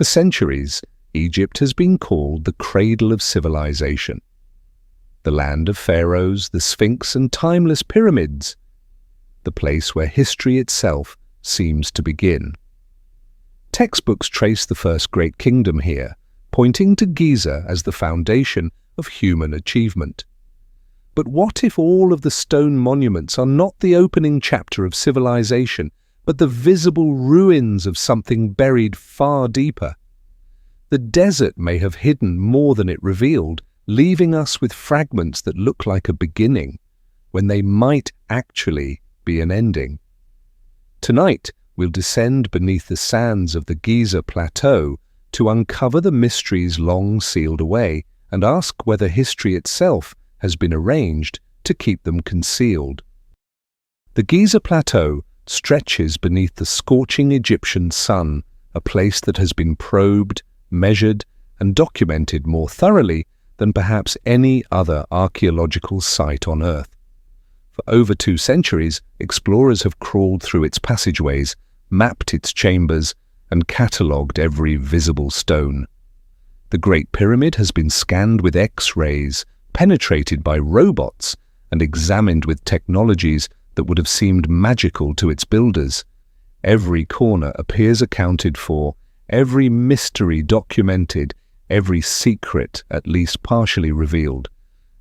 For centuries, Egypt has been called the cradle of civilization, the land of pharaohs, the Sphinx, and timeless pyramids, the place where history itself seems to begin. Textbooks trace the first great kingdom here, pointing to Giza as the foundation of human achievement. But what if all of the stone monuments are not the opening chapter of civilization, but the visible ruins of something buried far deeper? The desert may have hidden more than it revealed, leaving us with fragments that look like a beginning, when they might actually be an ending. Tonight, we'll descend beneath the sands of the Giza Plateau to uncover the mysteries long sealed away and ask whether history itself has been arranged to keep them concealed. The Giza Plateau stretches beneath the scorching Egyptian sun, a place that has been probed, measured, and documented more thoroughly than perhaps any other archaeological site on Earth. For over 2 centuries, explorers have crawled through its passageways, mapped its chambers, and catalogued every visible stone. The Great Pyramid has been scanned with X-rays, penetrated by robots, and examined with technologies that would have seemed magical to its builders. Every corner appears accounted for, every mystery documented, every secret at least partially revealed.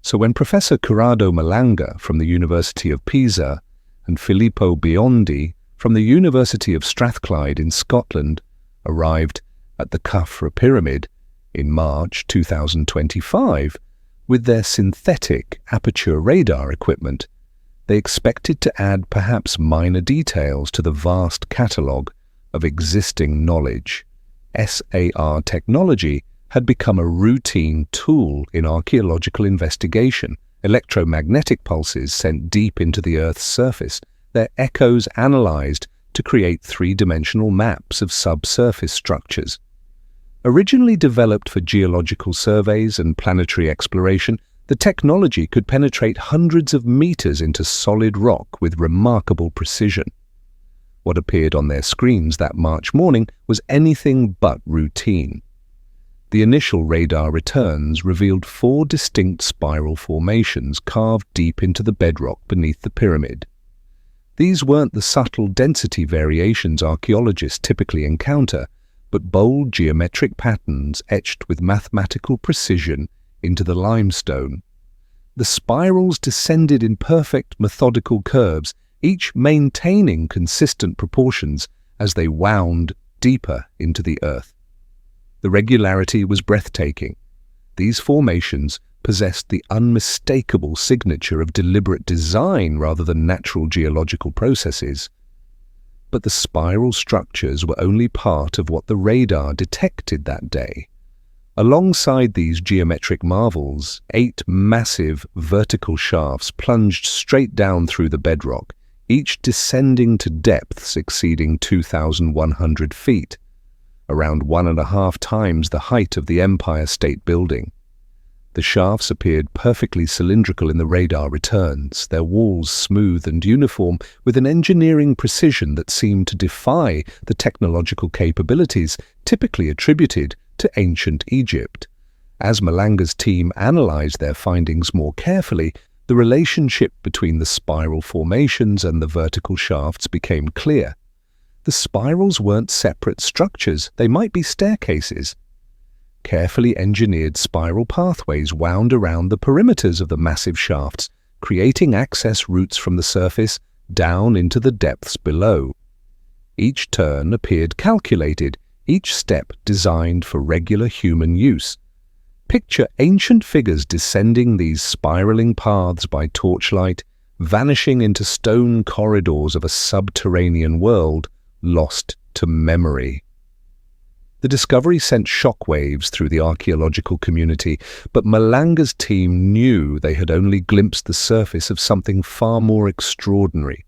So when Professor Corrado Malanga from the University of Pisa and Filippo Biondi from the University of Strathclyde in Scotland arrived at the Khafra Pyramid in March 2025 with their synthetic aperture radar equipment, they expected to add perhaps minor details to the vast catalogue of existing knowledge. SAR technology had become a routine tool in archaeological investigation. Electromagnetic pulses sent deep into the Earth's surface, their echoes analyzed to create 3-dimensional maps of subsurface structures. Originally developed for geological surveys and planetary exploration, the technology could penetrate hundreds of meters into solid rock with remarkable precision. What appeared on their screens that March morning was anything but routine. The initial radar returns revealed 4 distinct spiral formations carved deep into the bedrock beneath the pyramid. These weren't the subtle density variations archaeologists typically encounter, but bold geometric patterns etched with mathematical precision into the limestone. The spirals descended in perfect methodical curves, each maintaining consistent proportions as they wound deeper into the earth. The regularity was breathtaking. These formations possessed the unmistakable signature of deliberate design rather than natural geological processes. But the spiral structures were only part of what the radar detected that day. Alongside these geometric marvels, 8 massive vertical shafts plunged straight down through the bedrock, each descending to depths exceeding 2,100 feet, around 1.5 times the height of the Empire State Building. The shafts appeared perfectly cylindrical in the radar returns, their walls smooth and uniform, with an engineering precision that seemed to defy the technological capabilities typically attributed to ancient Egypt. As Malanga's team analyzed their findings more carefully, the relationship between the spiral formations and the vertical shafts became clear. The spirals weren't separate structures, they might be staircases. Carefully engineered spiral pathways wound around the perimeters of the massive shafts, creating access routes from the surface down into the depths below. Each turn appeared calculated, each step designed for regular human use. Picture ancient figures descending these spiraling paths by torchlight, vanishing into stone corridors of a subterranean world lost to memory. The discovery sent shockwaves through the archaeological community, but Malanga's team knew they had only glimpsed the surface of something far more extraordinary.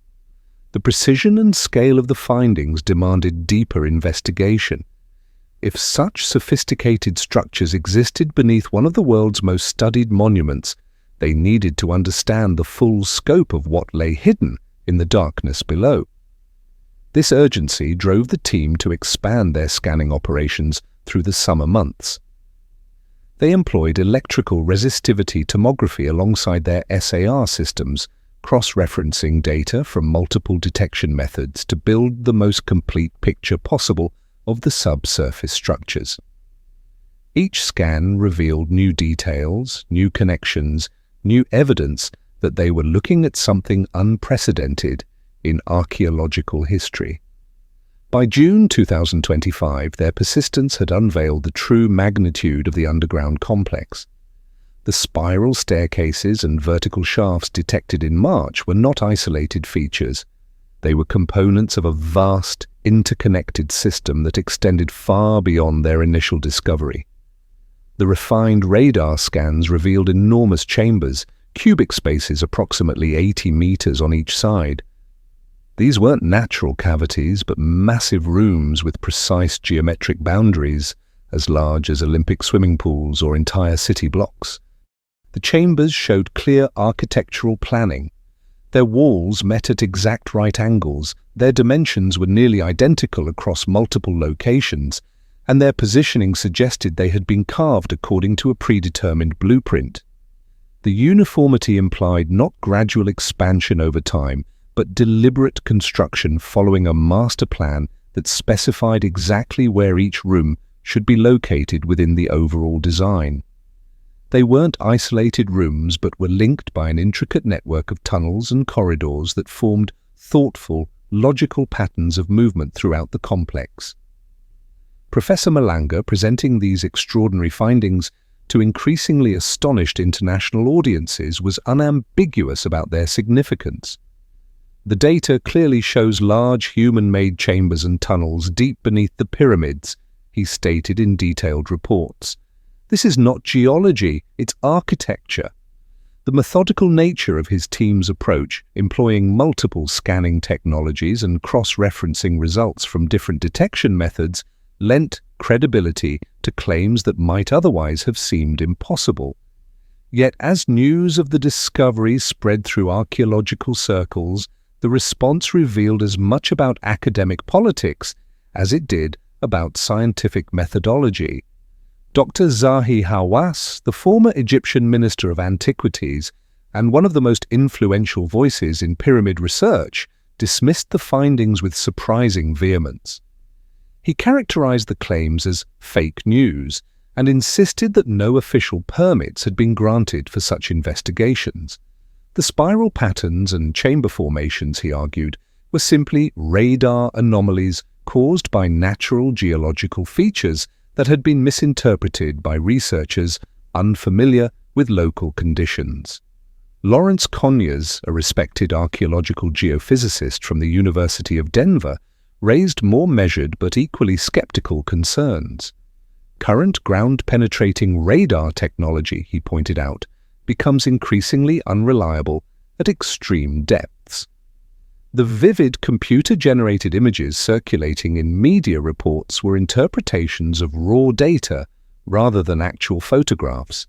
The precision and scale of the findings demanded deeper investigation. If such sophisticated structures existed beneath one of the world's most studied monuments, they needed to understand the full scope of what lay hidden in the darkness below. This urgency drove the team to expand their scanning operations through the summer months. They employed electrical resistivity tomography alongside their SAR systems, cross-referencing data from multiple detection methods to build the most complete picture possible of the subsurface structures. Each scan revealed new details, new connections, new evidence that they were looking at something unprecedented in archaeological history. By June 2025, their persistence had unveiled the true magnitude of the underground complex. The spiral staircases and vertical shafts detected in March were not isolated features. They were components of a vast, interconnected system that extended far beyond their initial discovery. The refined radar scans revealed enormous chambers, cubic spaces approximately 80 meters on each side. These weren't natural cavities, but massive rooms with precise geometric boundaries, as large as Olympic swimming pools or entire city blocks. The chambers showed clear architectural planning. Their walls met at exact right angles, their dimensions were nearly identical across multiple locations, and their positioning suggested they had been carved according to a predetermined blueprint. The uniformity implied not gradual expansion over time, but deliberate construction following a master plan that specified exactly where each room should be located within the overall design. They weren't isolated rooms, but were linked by an intricate network of tunnels and corridors that formed thoughtful, logical patterns of movement throughout the complex. Professor Malanga, presenting these extraordinary findings to increasingly astonished international audiences, was unambiguous about their significance. The data clearly shows large human-made chambers and tunnels deep beneath the pyramids, he stated in detailed reports. This is not geology, it's architecture. The methodical nature of his team's approach, employing multiple scanning technologies and cross-referencing results from different detection methods, lent credibility to claims that might otherwise have seemed impossible. Yet as news of the discovery spread through archaeological circles, the response revealed as much about academic politics as it did about scientific methodology. Dr. Zahi Hawass, the former Egyptian Minister of Antiquities and one of the most influential voices in pyramid research, dismissed the findings with surprising vehemence. He characterized the claims as fake news and insisted that no official permits had been granted for such investigations. The spiral patterns and chamber formations, he argued, were simply radar anomalies caused by natural geological features that had been misinterpreted by researchers unfamiliar with local conditions. Lawrence Conyers, a respected archaeological geophysicist from the University of Denver, raised more measured but equally skeptical concerns. Current ground-penetrating radar technology, he pointed out, becomes increasingly unreliable at extreme depths. The vivid computer-generated images circulating in media reports were interpretations of raw data rather than actual photographs,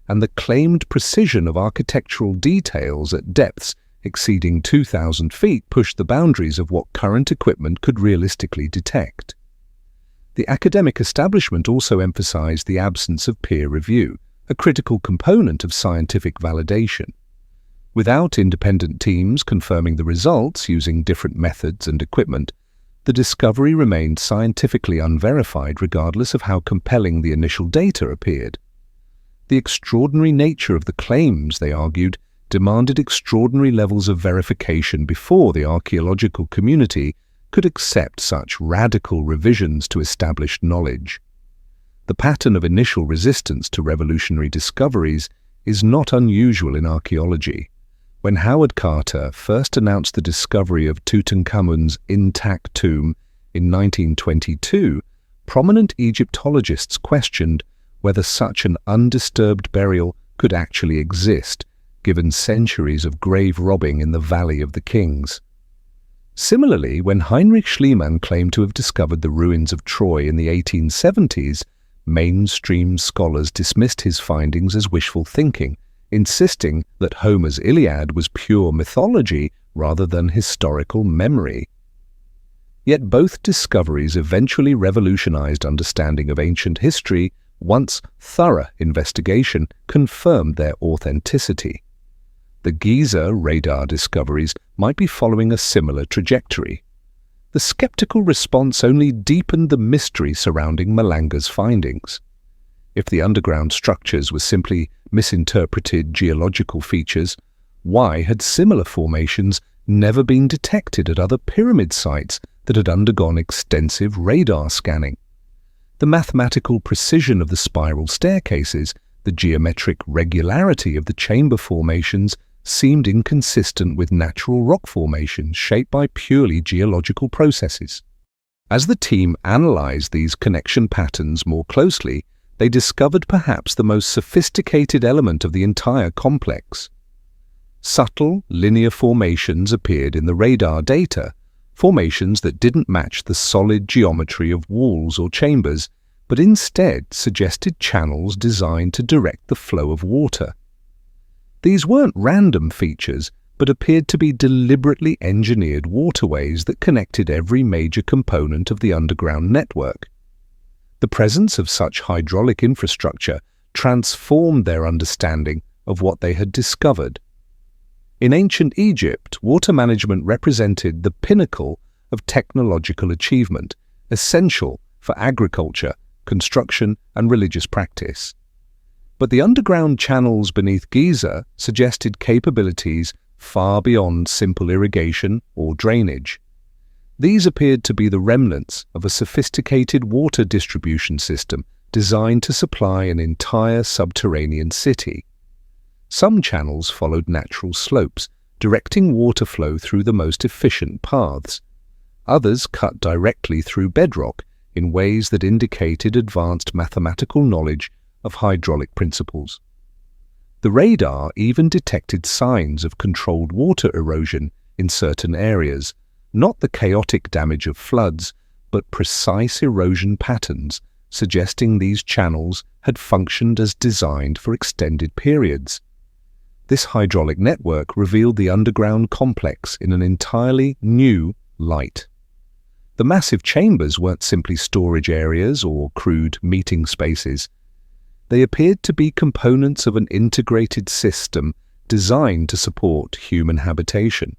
and the claimed precision of architectural details at depths exceeding 2,000 feet pushed the boundaries of what current equipment could realistically detect. The academic establishment also emphasized the absence of peer review, a critical component of scientific validation. Without independent teams confirming the results using different methods and equipment, the discovery remained scientifically unverified regardless of how compelling the initial data appeared. The extraordinary nature of the claims, they argued, demanded extraordinary levels of verification before the archaeological community could accept such radical revisions to established knowledge. The pattern of initial resistance to revolutionary discoveries is not unusual in archaeology. When Howard Carter first announced the discovery of Tutankhamun's intact tomb in 1922, prominent Egyptologists questioned whether such an undisturbed burial could actually exist, given centuries of grave robbing in the Valley of the Kings. Similarly, when Heinrich Schliemann claimed to have discovered the ruins of Troy in the 1870s, mainstream scholars dismissed his findings as wishful thinking, insisting that Homer's Iliad was pure mythology rather than historical memory. Yet both discoveries eventually revolutionized understanding of ancient history once thorough investigation confirmed their authenticity. The Giza radar discoveries might be following a similar trajectory. The skeptical response only deepened the mystery surrounding Malanga's findings. If the underground structures were simply misinterpreted geological features, why had similar formations never been detected at other pyramid sites that had undergone extensive radar scanning? The mathematical precision of the spiral staircases, the geometric regularity of the chamber formations seemed inconsistent with natural rock formations shaped by purely geological processes. As the team analyzed these connection patterns more closely, they discovered perhaps the most sophisticated element of the entire complex. Subtle, linear formations appeared in the radar data, formations that didn't match the solid geometry of walls or chambers, but instead suggested channels designed to direct the flow of water. These weren't random features, but appeared to be deliberately engineered waterways that connected every major component of the underground network. The presence of such hydraulic infrastructure transformed their understanding of what they had discovered. In ancient Egypt, water management represented the pinnacle of technological achievement, essential for agriculture, construction, and religious practice. But the underground channels beneath Giza suggested capabilities far beyond simple irrigation or drainage. These appeared to be the remnants of a sophisticated water distribution system designed to supply an entire subterranean city. Some channels followed natural slopes, directing water flow through the most efficient paths. Others cut directly through bedrock in ways that indicated advanced mathematical knowledge of hydraulic principles. The radar even detected signs of controlled water erosion in certain areas, not the chaotic damage of floods, but precise erosion patterns, suggesting these channels had functioned as designed for extended periods. This hydraulic network revealed the underground complex in an entirely new light. The massive chambers weren't simply storage areas or crude meeting spaces. They appeared to be components of an integrated system designed to support human habitation.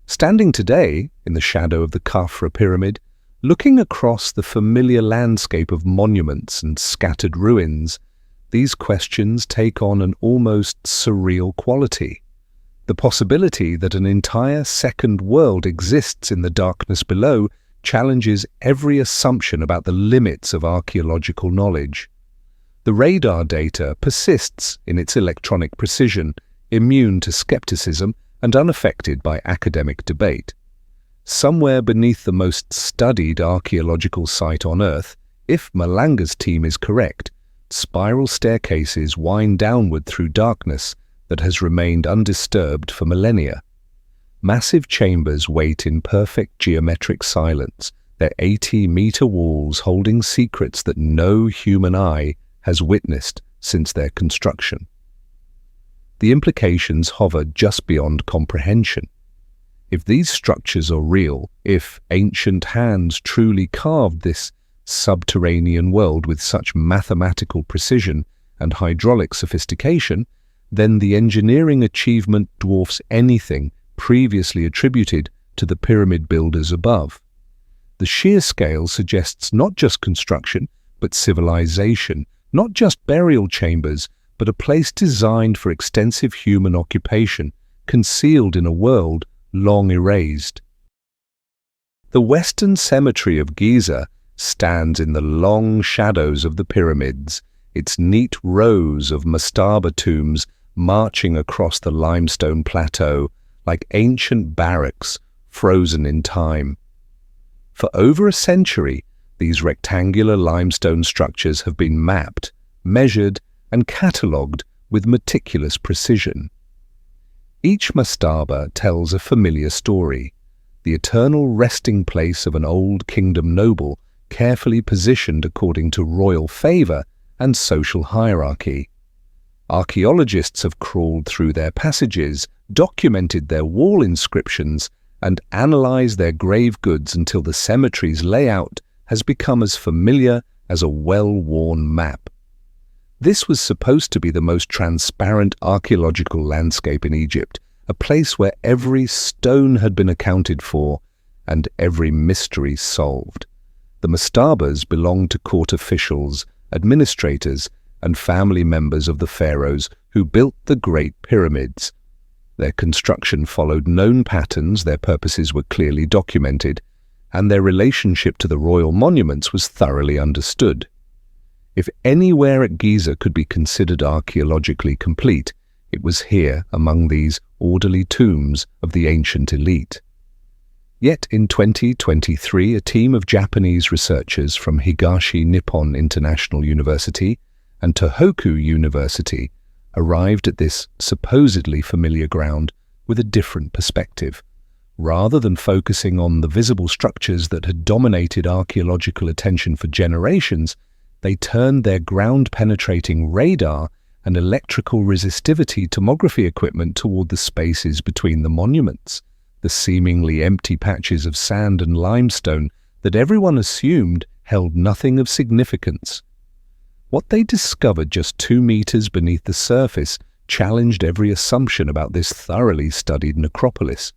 Standing today, in the shadow of the Khafra pyramid, looking across the familiar landscape of monuments and scattered ruins, these questions take on an almost surreal quality. The possibility that an entire second world exists in the darkness below challenges every assumption about the limits of archaeological knowledge. The radar data persists in its electronic precision, immune to skepticism and unaffected by academic debate. Somewhere beneath the most studied archaeological site on Earth, if Malanga's team is correct, spiral staircases wind downward through darkness that has remained undisturbed for millennia. Massive chambers wait in perfect geometric silence, their 80-meter walls holding secrets that no human eye has witnessed since their construction. The implications hover just beyond comprehension. If these structures are real, if ancient hands truly carved this subterranean world with such mathematical precision and hydraulic sophistication, then the engineering achievement dwarfs anything previously attributed to the pyramid builders above. The sheer scale suggests not just construction, but civilization, not just burial chambers, but a place designed for extensive human occupation, concealed in a world long erased. The western cemetery of Giza stands in the long shadows of the pyramids, its neat rows of mastaba tombs marching across the limestone plateau like ancient barracks frozen in time. For over a century, these rectangular limestone structures have been mapped, measured, and catalogued with meticulous precision. Each mastaba tells a familiar story, the eternal resting place of an old kingdom noble carefully positioned according to royal favor and social hierarchy. Archaeologists have crawled through their passages, documented their wall inscriptions, and analyze their grave goods until the cemetery's layout has become as familiar as a well-worn map. This was supposed to be the most transparent archaeological landscape in Egypt, a place where every stone had been accounted for and every mystery solved. The mastabas belonged to court officials, administrators, and family members of the pharaohs who built the Great Pyramids. Their construction followed known patterns, their purposes were clearly documented, and their relationship to the royal monuments was thoroughly understood. If anywhere at Giza could be considered archaeologically complete, it was here among these orderly tombs of the ancient elite. Yet in 2023, a team of Japanese researchers from Higashi Nippon International University and Tohoku University arrived at this supposedly familiar ground with a different perspective. Rather than focusing on the visible structures that had dominated archaeological attention for generations, they turned their ground-penetrating radar and electrical resistivity tomography equipment toward the spaces between the monuments, the seemingly empty patches of sand and limestone that everyone assumed held nothing of significance. What they discovered just 2 meters beneath the surface challenged every assumption about this thoroughly studied necropolis.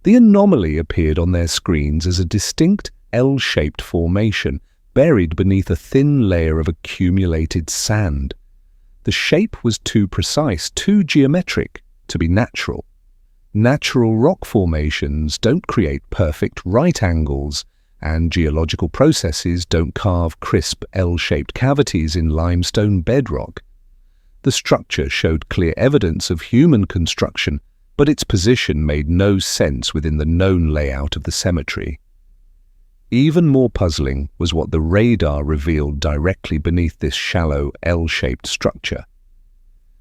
The anomaly appeared on their screens as a distinct L-shaped formation buried beneath a thin layer of accumulated sand. The shape was too precise, too geometric to be natural. Natural rock formations don't create perfect right angles, and geological processes don't carve crisp L-shaped cavities in limestone bedrock. The structure showed clear evidence of human construction, but its position made no sense within the known layout of the cemetery. Even more puzzling was what the radar revealed directly beneath this shallow L-shaped structure.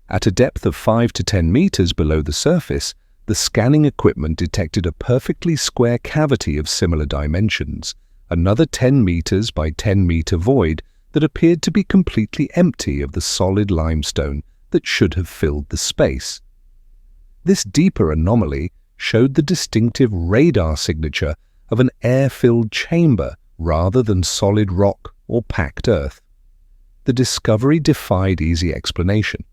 At a depth of 5 to 10 meters below the surface, the scanning equipment detected a perfectly square cavity of similar dimensions, another 10 meters by 10 meter void that appeared to be completely empty of the solid limestone that should have filled the space. This deeper anomaly showed the distinctive radar signature of an air-filled chamber rather than solid rock or packed earth. The discovery defied easy explanation.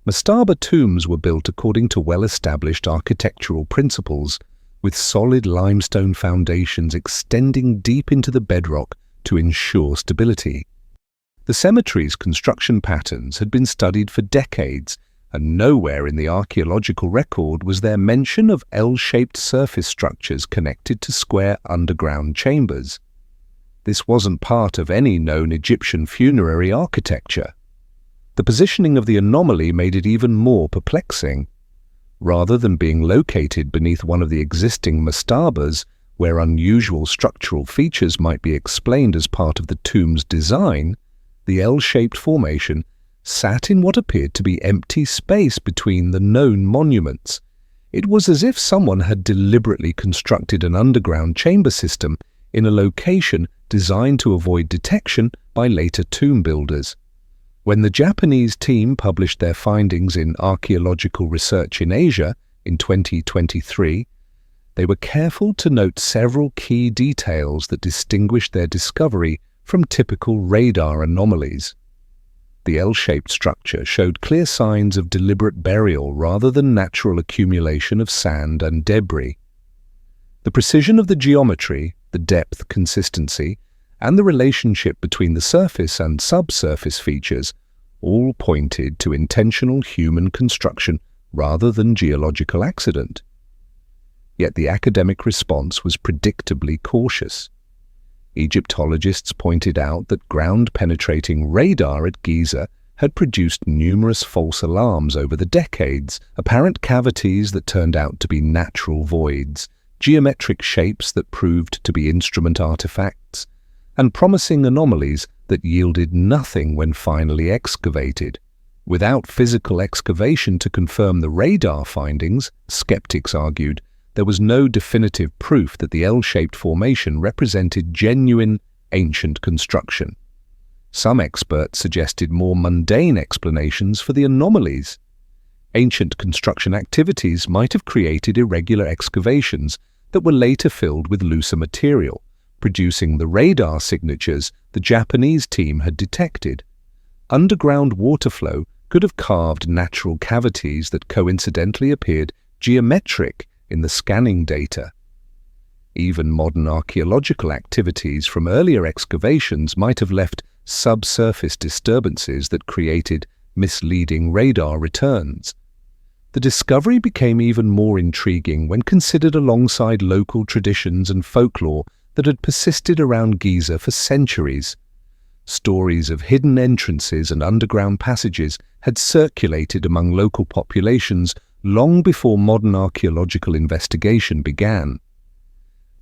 Mastaba tombs were built according to well-established architectural principles, with solid limestone foundations extending deep into the bedrock to ensure stability. The cemetery's construction patterns had been studied for decades, and nowhere in the archaeological record was there mention of L-shaped surface structures connected to square underground chambers. This wasn't part of any known Egyptian funerary architecture. The positioning of the anomaly made it even more perplexing. Rather than being located beneath one of the existing mastabas, where unusual structural features might be explained as part of the tomb's design, the L-shaped formation sat in what appeared to be empty space between the known monuments. It was as if someone had deliberately constructed an underground chamber system in a location designed to avoid detection by later tomb builders. When the Japanese team published their findings in Archaeological Research in Asia in 2023, they were careful to note several key details that distinguished their discovery from typical radar anomalies. The L-shaped structure showed clear signs of deliberate burial rather than natural accumulation of sand and debris. The precision of the geometry, the depth, consistency, and the relationship between the surface and subsurface features all pointed to intentional human construction rather than geological accident. Yet the academic response was predictably cautious. Egyptologists pointed out that ground-penetrating radar at Giza had produced numerous false alarms over the decades, apparent cavities that turned out to be natural voids, geometric shapes that proved to be instrument artifacts, and promising anomalies that yielded nothing when finally excavated. Without physical excavation to confirm the radar findings, skeptics argued, there was no definitive proof that the L-shaped formation represented genuine ancient construction. Some experts suggested more mundane explanations for the anomalies. Ancient construction activities might have created irregular excavations that were later filled with looser material, producing the radar signatures the Japanese team had detected. Underground water flow could have carved natural cavities that coincidentally appeared geometric in the scanning data. Even modern archaeological activities from earlier excavations might have left subsurface disturbances that created misleading radar returns. The discovery became even more intriguing when considered alongside local traditions and folklore that had persisted around Giza for centuries. Stories of hidden entrances and underground passages had circulated among local populations long before modern archaeological investigation began.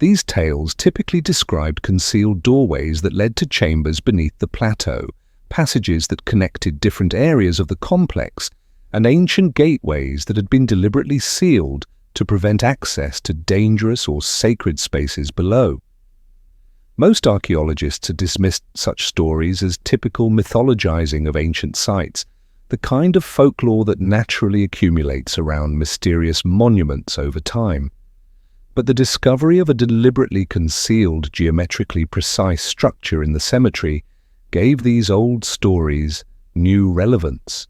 These tales typically described concealed doorways that led to chambers beneath the plateau, passages that connected different areas of the complex, and ancient gateways that had been deliberately sealed to prevent access to dangerous or sacred spaces below. Most archaeologists had dismissed such stories as typical mythologizing of ancient sites, the kind of folklore that naturally accumulates around mysterious monuments over time. But the discovery of a deliberately concealed, geometrically precise structure in the cemetery gave these old stories new relevance.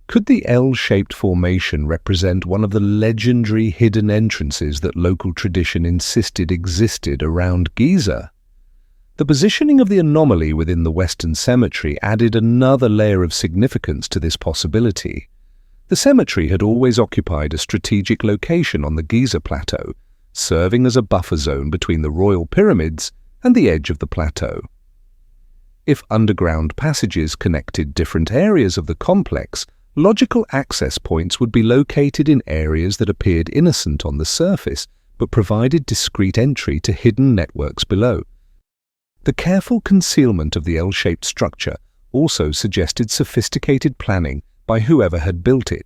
Could the L-shaped formation represent one of the legendary hidden entrances that local tradition insisted existed around Giza? The positioning of the anomaly within the Western Cemetery added another layer of significance to this possibility. The cemetery had always occupied a strategic location on the Giza Plateau, serving as a buffer zone between the royal pyramids and the edge of the plateau. If underground passages connected different areas of the complex, logical access points would be located in areas that appeared innocent on the surface but provided discrete entry to hidden networks below. The careful concealment of the L-shaped structure also suggested sophisticated planning by whoever had built it.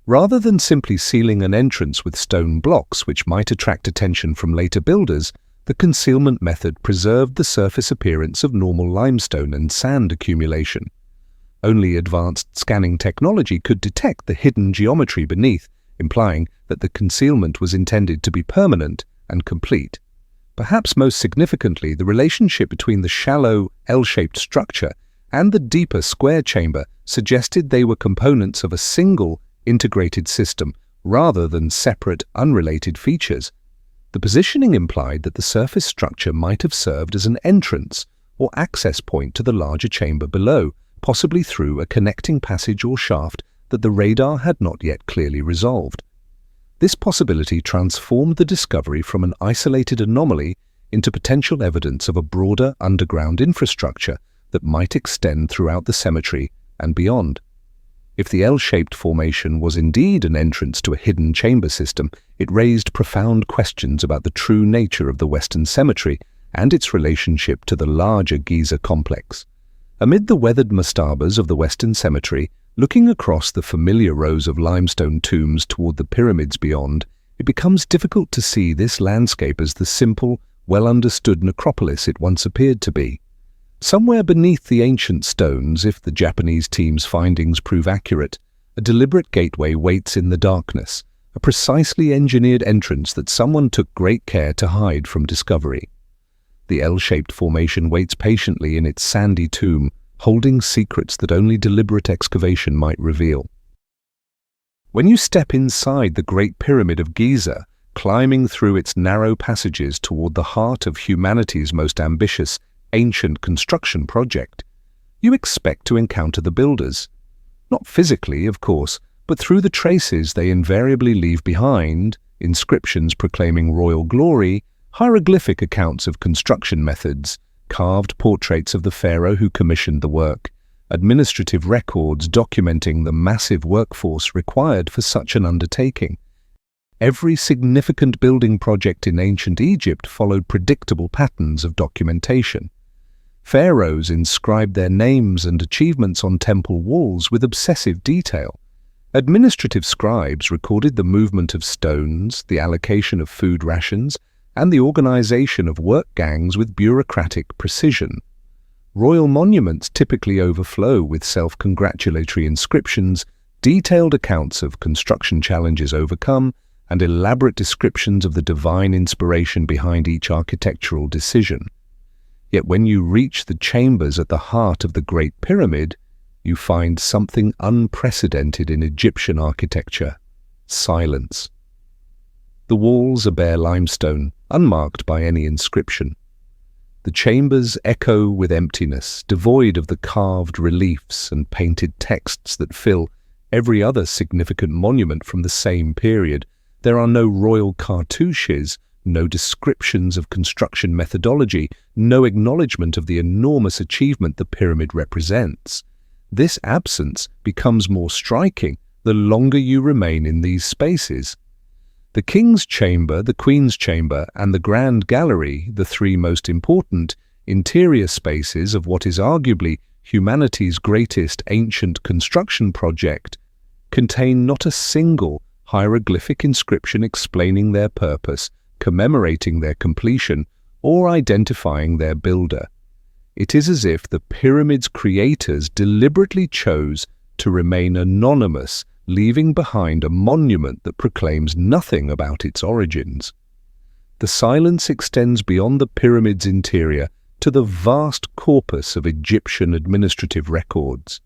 Rather than simply sealing an entrance with stone blocks which might attract attention from later builders, the concealment method preserved the surface appearance of normal limestone and sand accumulation. Only advanced scanning technology could detect the hidden geometry beneath, implying that the concealment was intended to be permanent and complete. Perhaps most significantly, the relationship between the shallow L-shaped structure and the deeper square chamber suggested they were components of a single integrated system rather than separate, unrelated features. The positioning implied that the surface structure might have served as an entrance or access point to the larger chamber below, possibly through a connecting passage or shaft that the radar had not yet clearly resolved. This possibility transformed the discovery from an isolated anomaly into potential evidence of a broader underground infrastructure that might extend throughout the cemetery and beyond. If the L-shaped formation was indeed an entrance to a hidden chamber system, it raised profound questions about the true nature of the Western Cemetery and its relationship to the larger Giza complex. Amid the weathered mastabas of the Western Cemetery, looking across the familiar rows of limestone tombs toward the pyramids beyond, it becomes difficult to see this landscape as the simple, well-understood necropolis it once appeared to be. Somewhere beneath the ancient stones, if the Japanese team's findings prove accurate, a deliberate gateway waits in the darkness, a precisely engineered entrance that someone took great care to hide from discovery. The L-shaped formation waits patiently in its sandy tomb, holding secrets that only deliberate excavation might reveal. When you step inside the Great Pyramid of Giza, climbing through its narrow passages toward the heart of humanity's most ambitious, ancient construction project, you expect to encounter the builders. Not physically, of course, but through the traces they invariably leave behind, inscriptions proclaiming royal glory, hieroglyphic accounts of construction methods, carved portraits of the pharaoh who commissioned the work, administrative records documenting the massive workforce required for such an undertaking. Every significant building project in ancient Egypt followed predictable patterns of documentation. Pharaohs inscribed their names and achievements on temple walls with obsessive detail. Administrative scribes recorded the movement of stones, the allocation of food rations, and the organization of work gangs with bureaucratic precision. Royal monuments typically overflow with self-congratulatory inscriptions, detailed accounts of construction challenges overcome, and elaborate descriptions of the divine inspiration behind each architectural decision. Yet when you reach the chambers at the heart of the Great Pyramid, you find something unprecedented in Egyptian architecture: silence. The walls are bare limestone, unmarked by any inscription. The chambers echo with emptiness, devoid of the carved reliefs and painted texts that fill every other significant monument from the same period. There are no royal cartouches, no descriptions of construction methodology, no acknowledgement of the enormous achievement the pyramid represents. This absence becomes more striking the longer you remain in these spaces. The King's Chamber, the Queen's Chamber, and the Grand Gallery, the three most important interior spaces of what is arguably humanity's greatest ancient construction project, contain not a single hieroglyphic inscription explaining their purpose, commemorating their completion, or identifying their builder. It is as if the pyramid's creators deliberately chose to remain anonymous, leaving behind a monument that proclaims nothing about its origins. The silence extends beyond the pyramid's interior to the vast corpus of Egyptian administrative records.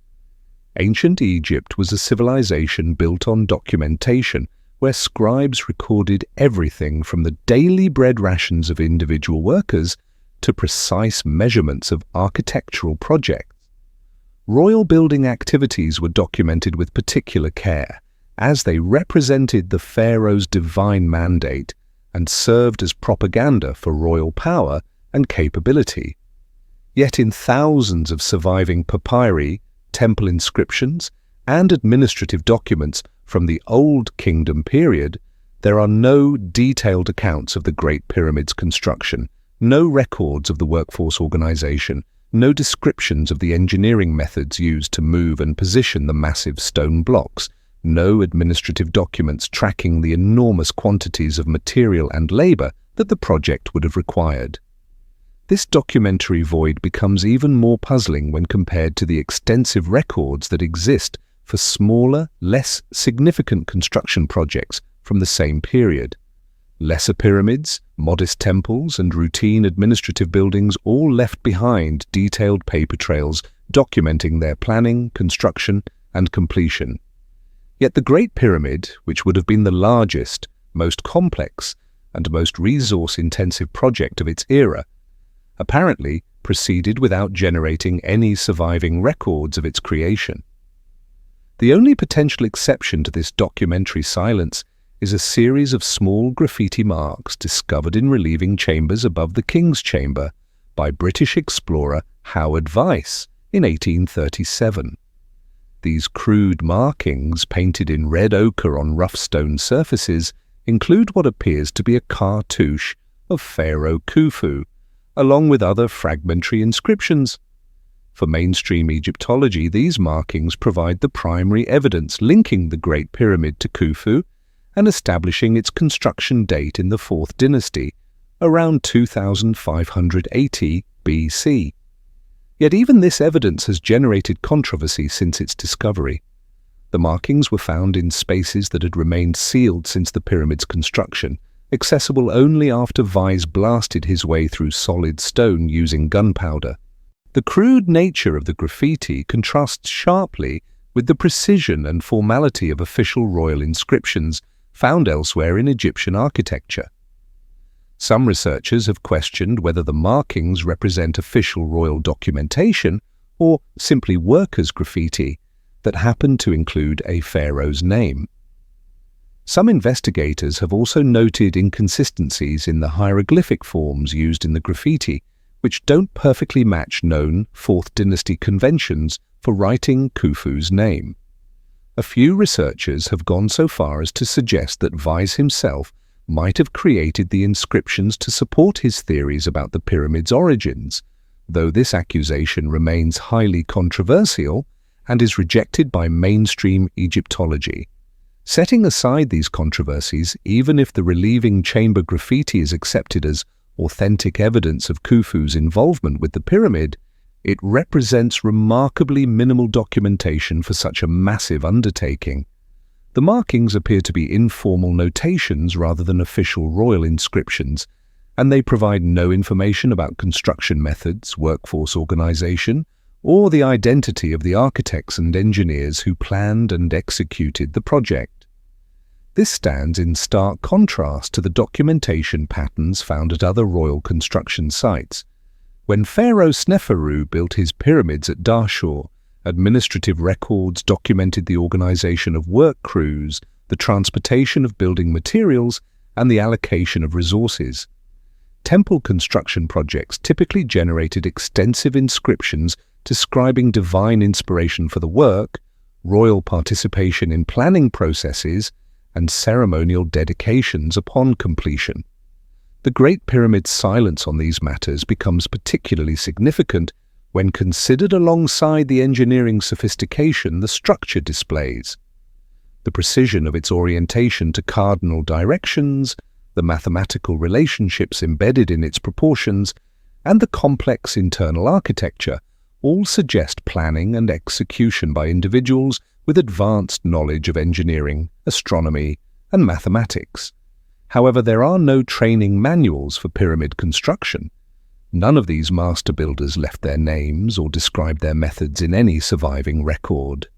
Ancient Egypt was a civilization built on documentation, where scribes recorded everything from the daily bread rations of individual workers to precise measurements of architectural projects. Royal building activities were documented with particular care, as they represented the pharaoh's divine mandate and served as propaganda for royal power and capability. Yet in thousands of surviving papyri, temple inscriptions, and administrative documents from the Old Kingdom period, there are no detailed accounts of the Great Pyramid's construction, no records of the workforce organization, no descriptions of the engineering methods used to move and position the massive stone blocks, no administrative documents tracking the enormous quantities of material and labor that the project would have required. This documentary void becomes even more puzzling when compared to the extensive records that exist for smaller, less significant construction projects from the same period. Lesser pyramids, modest temples, and routine administrative buildings all left behind detailed paper trails documenting their planning, construction, and completion. Yet the Great Pyramid, which would have been the largest, most complex, and most resource-intensive project of its era, apparently proceeded without generating any surviving records of its creation. The only potential exception to this documentary silence is a series of small graffiti marks discovered in relieving chambers above the King's Chamber by British explorer Howard Vyse in 1837. These crude markings, painted in red ochre on rough stone surfaces, include what appears to be a cartouche of Pharaoh Khufu, along with other fragmentary inscriptions. For mainstream Egyptology, these markings provide the primary evidence linking the Great Pyramid to Khufu and establishing its construction date in the 4th dynasty, around 2580 BC. Yet even this evidence has generated controversy since its discovery. The markings were found in spaces that had remained sealed since the pyramid's construction, accessible only after Vyse blasted his way through solid stone using gunpowder. The crude nature of the graffiti contrasts sharply with the precision and formality of official royal inscriptions found elsewhere in Egyptian architecture. Some researchers have questioned whether the markings represent official royal documentation or simply workers' graffiti that happened to include a pharaoh's name. Some investigators have also noted inconsistencies in the hieroglyphic forms used in the graffiti, which don't perfectly match known 4th dynasty conventions for writing Khufu's name. A few researchers have gone so far as to suggest that Vyse himself might have created the inscriptions to support his theories about the pyramid's origins, though this accusation remains highly controversial and is rejected by mainstream Egyptology. Setting aside these controversies, even if the relieving chamber graffiti is accepted as authentic evidence of Khufu's involvement with the pyramid, it represents remarkably minimal documentation for such a massive undertaking. The markings appear to be informal notations rather than official royal inscriptions, and they provide no information about construction methods, workforce organization, or the identity of the architects and engineers who planned and executed the project. This stands in stark contrast to the documentation patterns found at other royal construction sites. When Pharaoh Sneferu built his pyramids at Dashur, administrative records documented the organization of work crews, the transportation of building materials, and the allocation of resources. Temple construction projects typically generated extensive inscriptions describing divine inspiration for the work, royal participation in planning processes, and ceremonial dedications upon completion. The Great Pyramid's silence on these matters becomes particularly significant when considered alongside the engineering sophistication the structure displays. The precision of its orientation to cardinal directions, the mathematical relationships embedded in its proportions, and the complex internal architecture all suggest planning and execution by individuals with advanced knowledge of engineering, astronomy, and mathematics. However, there are no training manuals for pyramid construction. None of these master builders left their names or described their methods in any surviving record.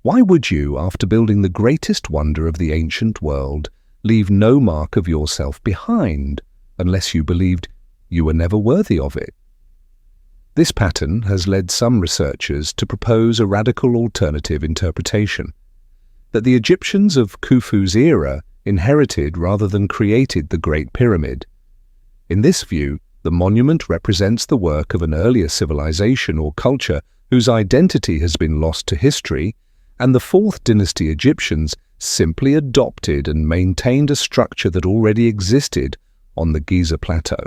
Why would you, after building the greatest wonder of the ancient world, leave no mark of yourself behind, unless you believed you were never worthy of it? This pattern has led some researchers to propose a radical alternative interpretation, that the Egyptians of Khufu's era inherited rather than created the Great Pyramid. In this view, the monument represents the work of an earlier civilization or culture whose identity has been lost to history, and the 4th dynasty Egyptians simply adopted and maintained a structure that already existed on the Giza plateau.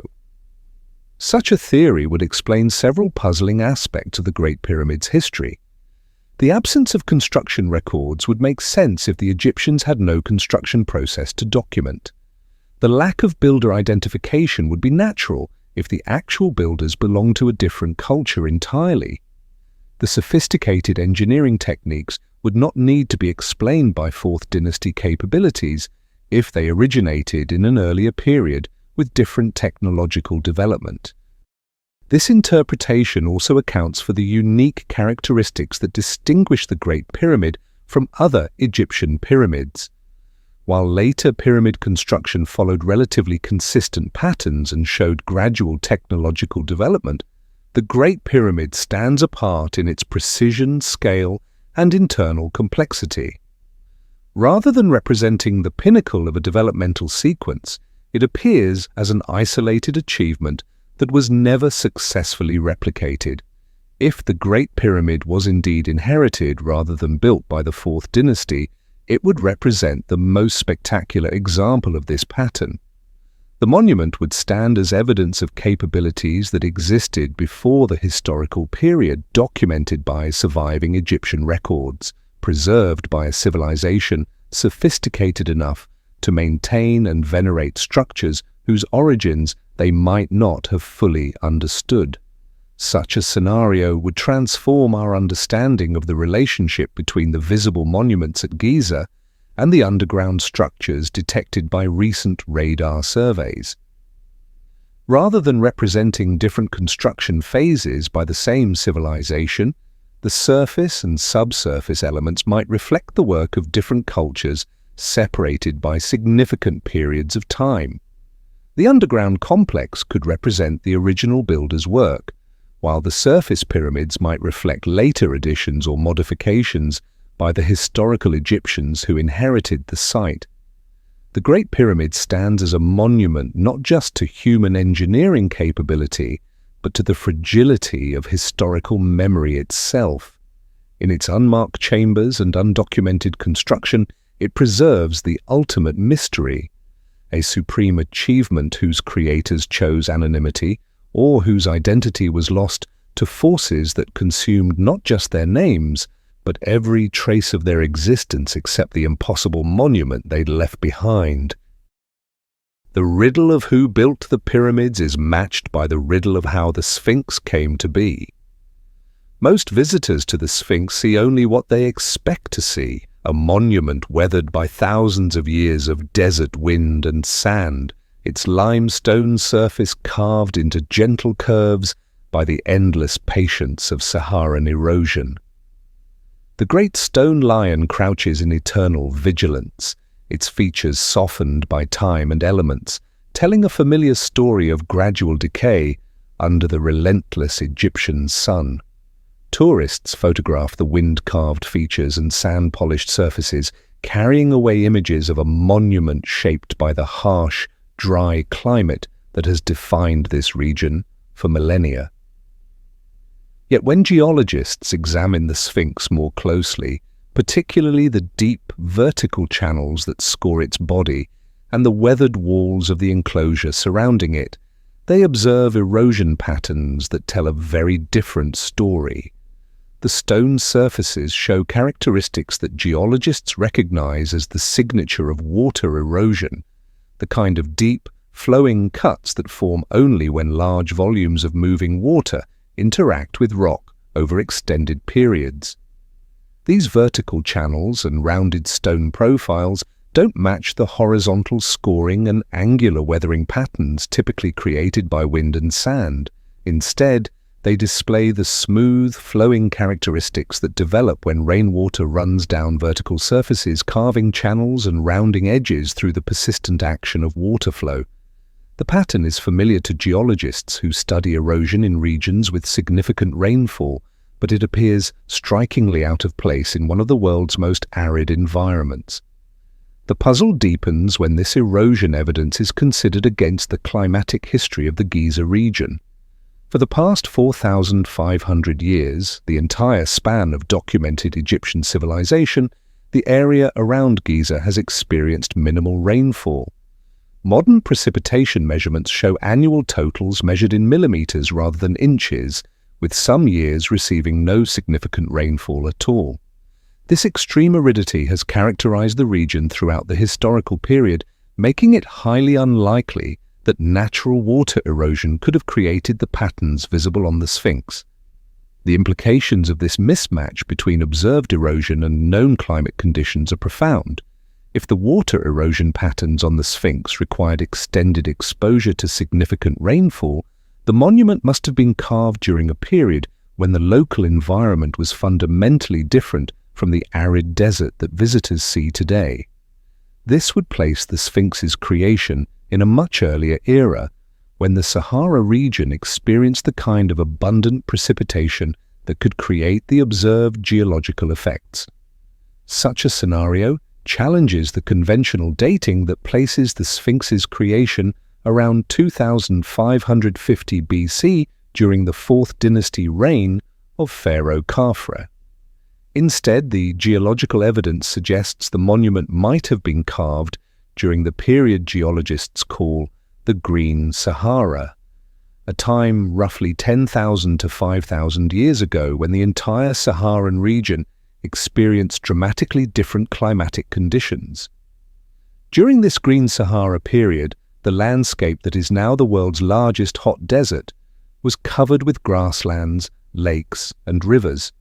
Such a theory would explain several puzzling aspects of the Great Pyramid's history. The absence of construction records would make sense if the Egyptians had no construction process to document. The lack of builder identification would be natural if the actual builders belonged to a different culture entirely. The sophisticated engineering techniques would not need to be explained by 4th dynasty capabilities if they originated in an earlier period with different technological development. This interpretation also accounts for the unique characteristics that distinguish the Great Pyramid from other Egyptian pyramids. While later pyramid construction followed relatively consistent patterns and showed gradual technological development, the Great Pyramid stands apart in its precision, scale, and internal complexity. Rather than representing the pinnacle of a developmental sequence, it appears as an isolated achievement that was never successfully replicated. If the Great Pyramid was indeed inherited rather than built by the 4th dynasty, it would represent the most spectacular example of this pattern. The monument would stand as evidence of capabilities that existed before the historical period, documented by surviving Egyptian records, preserved by a civilization sophisticated enough to maintain and venerate structures whose origins they might not have fully understood. Such a scenario would transform our understanding of the relationship between the visible monuments at Giza and the underground structures detected by recent radar surveys. Rather than representing different construction phases by the same civilization, the surface and subsurface elements might reflect the work of different cultures separated by significant periods of time. The underground complex could represent the original builder's work, while the surface pyramids might reflect later additions or modifications by the historical Egyptians who inherited the site. The Great Pyramid stands as a monument not just to human engineering capability, but to the fragility of historical memory itself. In its unmarked chambers and undocumented construction, it preserves the ultimate mystery, a supreme achievement whose creators chose anonymity, or whose identity was lost to forces that consumed not just their names, but every trace of their existence except the impossible monument they'd left behind. The riddle of who built the pyramids is matched by the riddle of how the Sphinx came to be. Most visitors to the Sphinx see only what they expect to see, a monument weathered by thousands of years of desert wind and sand, its limestone surface carved into gentle curves by the endless patience of Saharan erosion. The great stone lion crouches in eternal vigilance, its features softened by time and elements, telling a familiar story of gradual decay under the relentless Egyptian sun. Tourists photograph the wind-carved features and sand-polished surfaces, carrying away images of a monument shaped by the harsh, dry climate that has defined this region for millennia. Yet when geologists examine the Sphinx more closely, particularly the deep, vertical channels that score its body and the weathered walls of the enclosure surrounding it, they observe erosion patterns that tell a very different story. The stone surfaces show characteristics that geologists recognize as the signature of water erosion, the kind of deep, flowing cuts that form only when large volumes of moving water interact with rock over extended periods. These vertical channels and rounded stone profiles don't match the horizontal scoring and angular weathering patterns typically created by wind and sand. Instead, they display the smooth, flowing characteristics that develop when rainwater runs down vertical surfaces, carving channels and rounding edges through the persistent action of water flow. The pattern is familiar to geologists who study erosion in regions with significant rainfall, but it appears strikingly out of place in one of the world's most arid environments. The puzzle deepens when this erosion evidence is considered against the climatic history of the Giza region. For the past 4,500 years, the entire span of documented Egyptian civilization, the area around Giza has experienced minimal rainfall. Modern precipitation measurements show annual totals measured in millimeters rather than inches, with some years receiving no significant rainfall at all. This extreme aridity has characterized the region throughout the historical period, making it highly unlikely that natural water erosion could have created the patterns visible on the Sphinx. The implications of this mismatch between observed erosion and known climate conditions are profound. If the water erosion patterns on the Sphinx required extended exposure to significant rainfall, the monument must have been carved during a period when the local environment was fundamentally different from the arid desert that visitors see today. This would place the Sphinx's creation in a much earlier era, when the Sahara region experienced the kind of abundant precipitation that could create the observed geological effects. Such a scenario challenges the conventional dating that places the Sphinx's creation around 2550 BC during the 4th dynasty reign of Pharaoh Khafre. Instead, the geological evidence suggests the monument might have been carved during the period geologists call the Green Sahara, a time roughly 10,000 to 5,000 years ago when the entire Saharan region experienced dramatically different climatic conditions. During this Green Sahara period, the landscape that is now the world's largest hot desert was covered with grasslands, lakes, and rivers.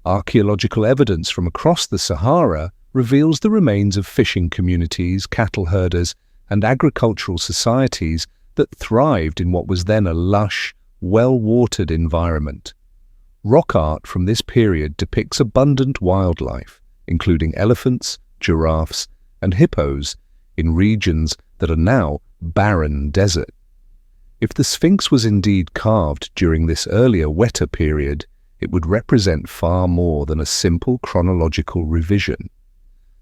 Archaeological evidence from across the Sahara reveals the remains of fishing communities, cattle herders, and agricultural societies that thrived in what was then a lush, well-watered environment. Rock art from this period depicts abundant wildlife, including elephants, giraffes, and hippos, in regions that are now barren desert. If the Sphinx was indeed carved during this earlier, wetter period, it would represent far more than a simple chronological revision.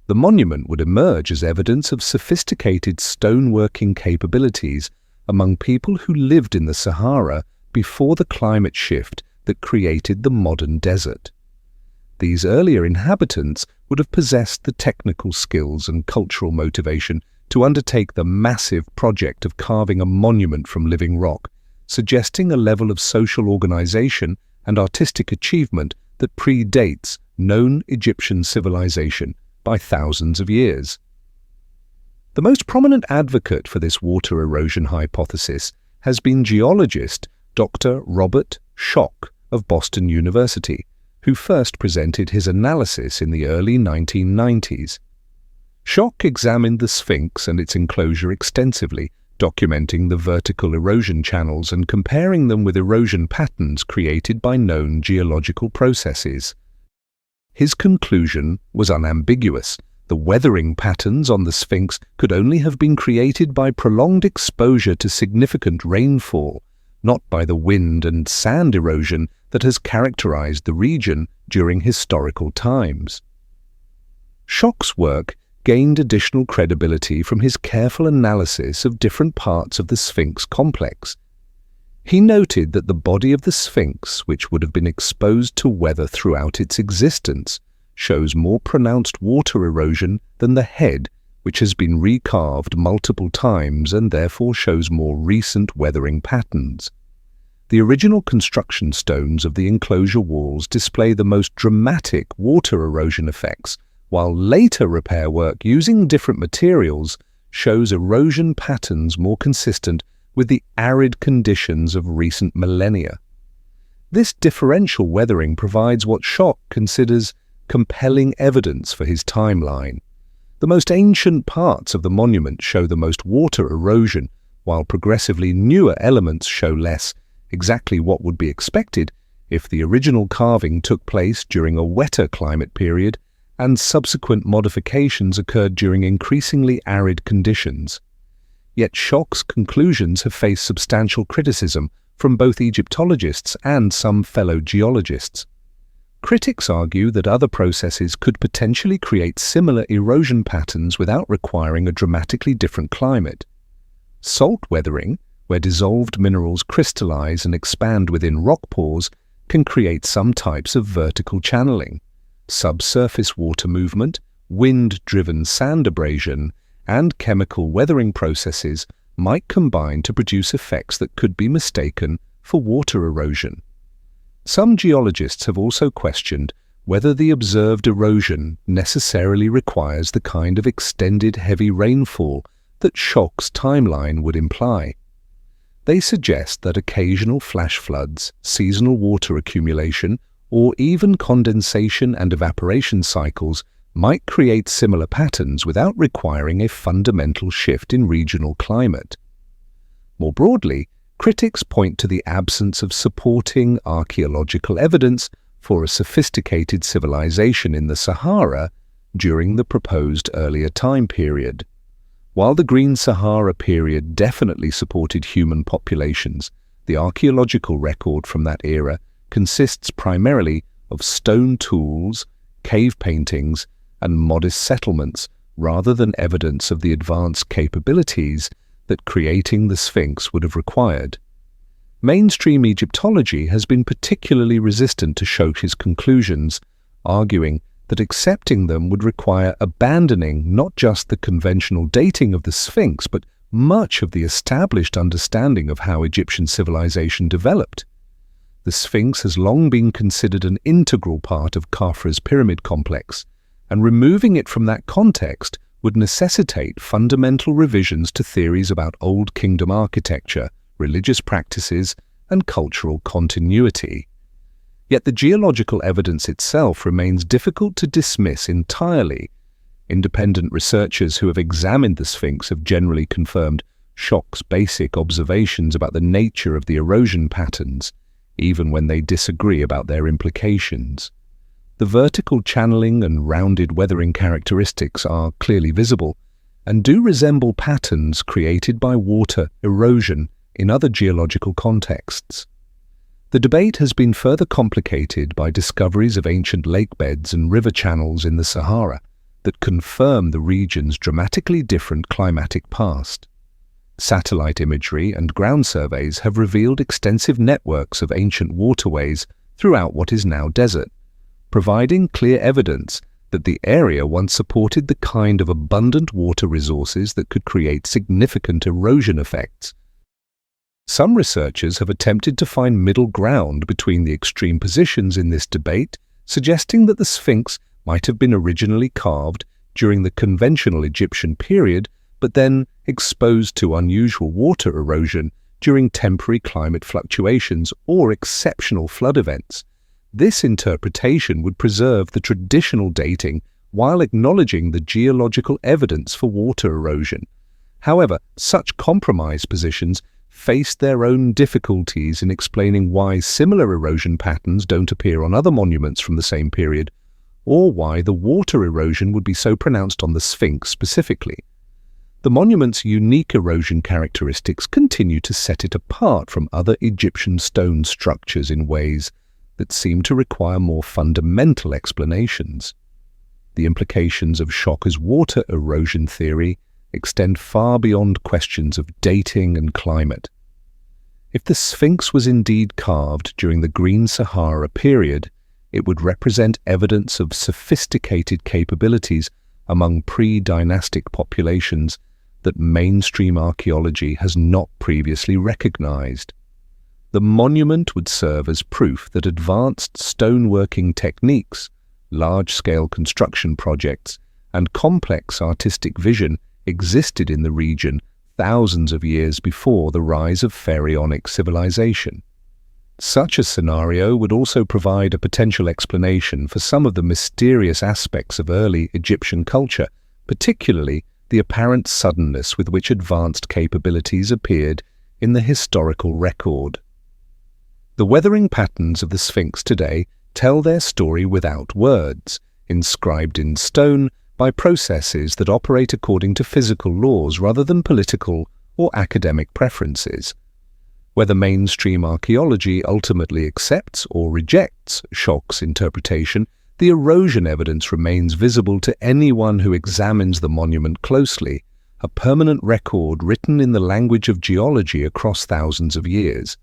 The monument would emerge as evidence of sophisticated stoneworking capabilities among people who lived in the Sahara before the climate shift that created the modern desert. These earlier inhabitants would have possessed the technical skills and cultural motivation to undertake the massive project of carving a monument from living rock, suggesting a level of social organization and artistic achievement that predates known Egyptian civilization by thousands of years. The most prominent advocate for this water erosion hypothesis has been geologist Dr. Robert Schoch of Boston University, who first presented his analysis in the early 1990s. Schoch examined the Sphinx and its enclosure extensively, documenting the vertical erosion channels and comparing them with erosion patterns created by known geological processes. His conclusion was unambiguous. The weathering patterns on the Sphinx could only have been created by prolonged exposure to significant rainfall, not by the wind and sand erosion that has characterized the region during historical times. Schoch's work gained additional credibility from his careful analysis of different parts of the Sphinx complex. He noted that the body of the Sphinx, which would have been exposed to weather throughout its existence, shows more pronounced water erosion than the head, which has been recarved multiple times and therefore shows more recent weathering patterns. The original construction stones of the enclosure walls display the most dramatic water erosion effects, while later repair work using different materials shows erosion patterns more consistent with the arid conditions of recent millennia. This differential weathering provides what Schoch considers compelling evidence for his timeline. The most ancient parts of the monument show the most water erosion, while progressively newer elements show less, exactly what would be expected if the original carving took place during a wetter climate period and subsequent modifications occurred during increasingly arid conditions. Yet Schoch's conclusions have faced substantial criticism from both Egyptologists and some fellow geologists. Critics argue that other processes could potentially create similar erosion patterns without requiring a dramatically different climate. Salt weathering, where dissolved minerals crystallize and expand within rock pores, can create some types of vertical channeling. Subsurface water movement, wind-driven sand abrasion, and chemical weathering processes might combine to produce effects that could be mistaken for water erosion. Some geologists have also questioned whether the observed erosion necessarily requires the kind of extended heavy rainfall that Schoch's timeline would imply. They suggest that occasional flash floods, seasonal water accumulation, or even condensation and evaporation cycles might create similar patterns without requiring a fundamental shift in regional climate. More broadly, critics point to the absence of supporting archaeological evidence for a sophisticated civilization in the Sahara during the proposed earlier time period. While the Green Sahara period definitely supported human populations, the archaeological record from that era consists primarily of stone tools, cave paintings, and modest settlements, rather than evidence of the advanced capabilities that creating the Sphinx would have required. Mainstream Egyptology has been particularly resistant to Schoch's conclusions, arguing that accepting them would require abandoning not just the conventional dating of the Sphinx, but much of the established understanding of how Egyptian civilization developed. The Sphinx has long been considered an integral part of Khafra's pyramid complex, and removing it from that context would necessitate fundamental revisions to theories about Old Kingdom architecture, religious practices, and cultural continuity. Yet the geological evidence itself remains difficult to dismiss entirely. Independent researchers who have examined the Sphinx have generally confirmed Schoch's basic observations about the nature of the erosion patterns, even when they disagree about their implications. The vertical channeling and rounded weathering characteristics are clearly visible and do resemble patterns created by water erosion in other geological contexts. The debate has been further complicated by discoveries of ancient lakebeds and river channels in the Sahara that confirm the region's dramatically different climatic past. Satellite imagery and ground surveys have revealed extensive networks of ancient waterways throughout what is now desert, providing clear evidence that the area once supported the kind of abundant water resources that could create significant erosion effects. Some researchers have attempted to find middle ground between the extreme positions in this debate, suggesting that the Sphinx might have been originally carved during the conventional Egyptian period, but then exposed to unusual water erosion during temporary climate fluctuations or exceptional flood events. This interpretation would preserve the traditional dating while acknowledging the geological evidence for water erosion. However, such compromise positions faced their own difficulties in explaining why similar erosion patterns don't appear on other monuments from the same period, or why the water erosion would be so pronounced on the Sphinx specifically. The monument's unique erosion characteristics continue to set it apart from other Egyptian stone structures in ways that seem to require more fundamental explanations. The implications of shock as water erosion theory extend far beyond questions of dating and climate. If the Sphinx was indeed carved during the Green Sahara period, it would represent evidence of sophisticated capabilities among pre-dynastic populations that mainstream archaeology has not previously recognized. The monument would serve as proof that advanced stoneworking techniques, large-scale construction projects, and complex artistic vision existed in the region thousands of years before the rise of pharaonic civilization. Such a scenario would also provide a potential explanation for some of the mysterious aspects of early Egyptian culture, particularly the apparent suddenness with which advanced capabilities appeared in the historical record. The weathering patterns of the Sphinx today tell their story without words, inscribed in stone by processes that operate according to physical laws rather than political or academic preferences. Whether mainstream archaeology ultimately accepts or rejects Schock's interpretation, the erosion evidence remains visible to anyone who examines the monument closely, a permanent record written in the language of geology across thousands of years.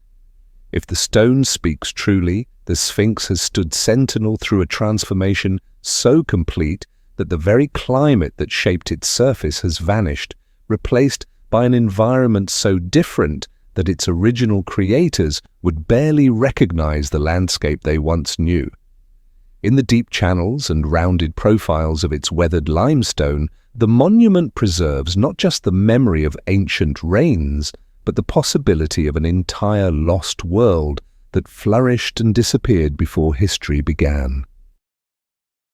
If the stone speaks truly, the Sphinx has stood sentinel through a transformation so complete that the very climate that shaped its surface has vanished, replaced by an environment so different that its original creators would barely recognize the landscape they once knew. In the deep channels and rounded profiles of its weathered limestone, the monument preserves not just the memory of ancient rains, but the possibility of an entire lost world that flourished and disappeared before history began.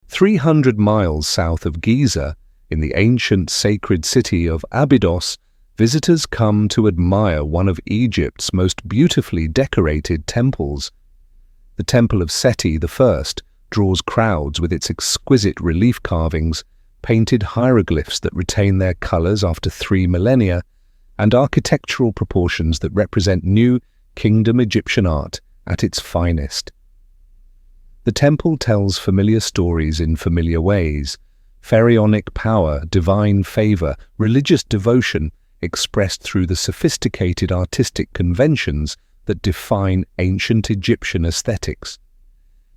300 miles south of Giza, in the ancient sacred city of Abydos, visitors come to admire one of Egypt's most beautifully decorated temples. The Temple of Seti I draws crowds with its exquisite relief carvings, painted hieroglyphs that retain their colors after 3 millennia, and architectural proportions that represent new Kingdom Egyptian art at its finest. The temple tells familiar stories in familiar ways: pharaonic power, divine favor, religious devotion, expressed through the sophisticated artistic conventions that define ancient Egyptian aesthetics.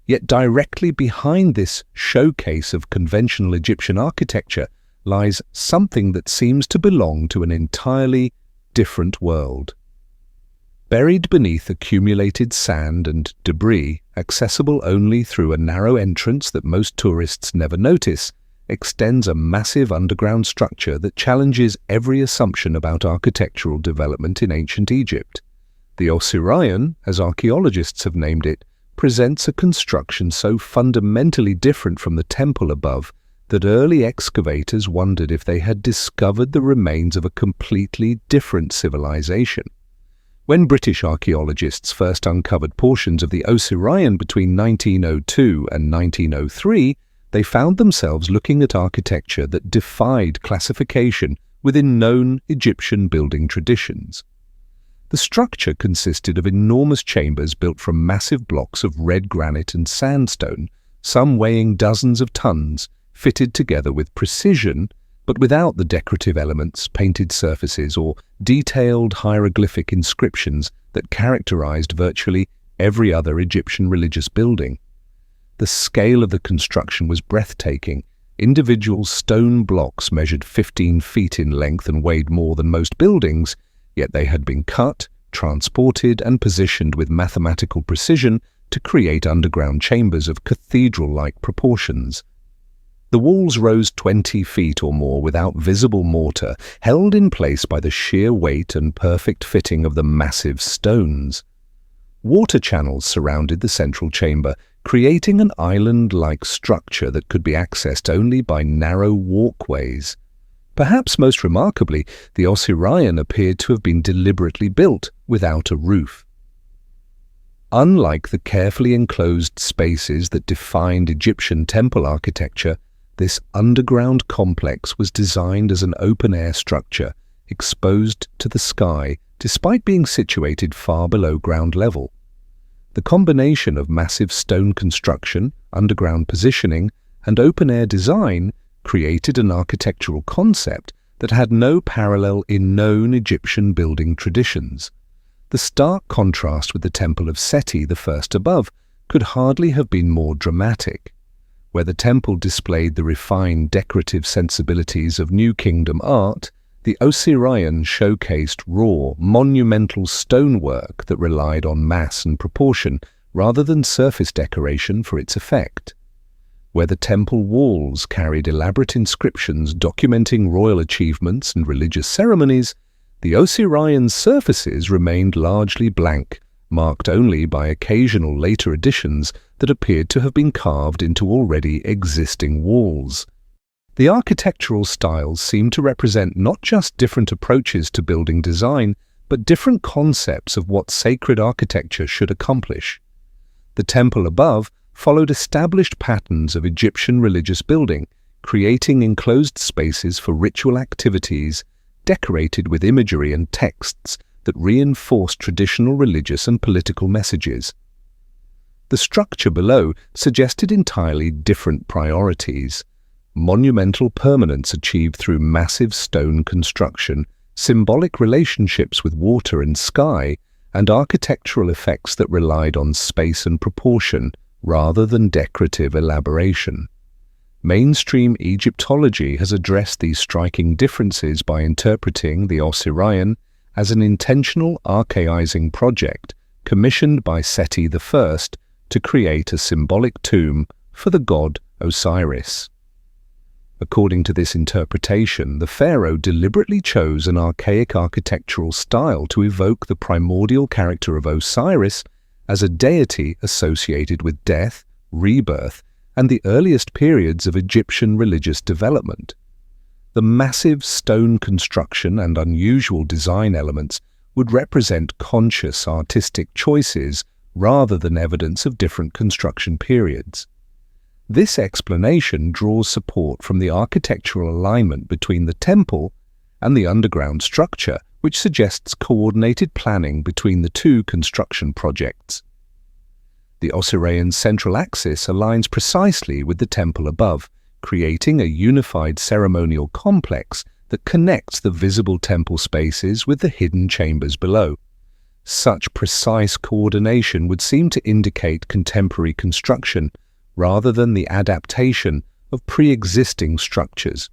Yet directly behind this showcase of conventional Egyptian architecture lies something that seems to belong to an entirely different world. Buried beneath accumulated sand and debris, accessible only through a narrow entrance that most tourists never notice, extends a massive underground structure that challenges every assumption about architectural development in ancient Egypt. The Osirion, as archaeologists have named it, presents a construction so fundamentally different from the temple above that early excavators wondered if they had discovered the remains of a completely different civilization. When British archaeologists first uncovered portions of the Osirion between 1902 and 1903, they found themselves looking at architecture that defied classification within known Egyptian building traditions. The structure consisted of enormous chambers built from massive blocks of red granite and sandstone, some weighing dozens of tons, fitted together with precision, but without the decorative elements, painted surfaces, or detailed hieroglyphic inscriptions that characterized virtually every other Egyptian religious building. The scale of the construction was breathtaking. Individual stone blocks measured 15 feet in length and weighed more than most buildings, yet they had been cut, transported, and positioned with mathematical precision to create underground chambers of cathedral-like proportions. The walls rose 20 feet or more without visible mortar, held in place by the sheer weight and perfect fitting of the massive stones. Water channels surrounded the central chamber, creating an island-like structure that could be accessed only by narrow walkways. Perhaps most remarkably, the Osirion appeared to have been deliberately built without a roof. Unlike the carefully enclosed spaces that defined Egyptian temple architecture, this underground complex was designed as an open-air structure, exposed to the sky despite being situated far below ground level. The combination of massive stone construction, underground positioning, and open-air design created an architectural concept that had no parallel in known Egyptian building traditions. The stark contrast with the Temple of Seti, the first above, could hardly have been more dramatic. Where the temple displayed the refined decorative sensibilities of New Kingdom art, the Osirion showcased raw, monumental stonework that relied on mass and proportion rather than surface decoration for its effect. Where the temple walls carried elaborate inscriptions documenting royal achievements and religious ceremonies, the Osirion's surfaces remained largely blank, marked only by occasional later additions that appeared to have been carved into already existing walls. The architectural styles seemed to represent not just different approaches to building design, but different concepts of what sacred architecture should accomplish. The temple above followed established patterns of Egyptian religious building, creating enclosed spaces for ritual activities, decorated with imagery and texts that reinforced traditional religious and political messages. The structure below suggested entirely different priorities. Monumental permanence achieved through massive stone construction, symbolic relationships with water and sky, and architectural effects that relied on space and proportion rather than decorative elaboration. Mainstream Egyptology has addressed these striking differences by interpreting the Osirion as an intentional archaizing project commissioned by Seti I to create a symbolic tomb for the god Osiris. According to this interpretation, the pharaoh deliberately chose an archaic architectural style to evoke the primordial character of Osiris as a deity associated with death, rebirth, and the earliest periods of Egyptian religious development. The massive stone construction and unusual design elements would represent conscious artistic choices rather than evidence of different construction periods. This explanation draws support from the architectural alignment between the temple and the underground structure, which suggests coordinated planning between the two construction projects. The Osirion's central axis aligns precisely with the temple above, creating a unified ceremonial complex that connects the visible temple spaces with the hidden chambers below. Such precise coordination would seem to indicate contemporary construction rather than the adaptation of pre-existing structures.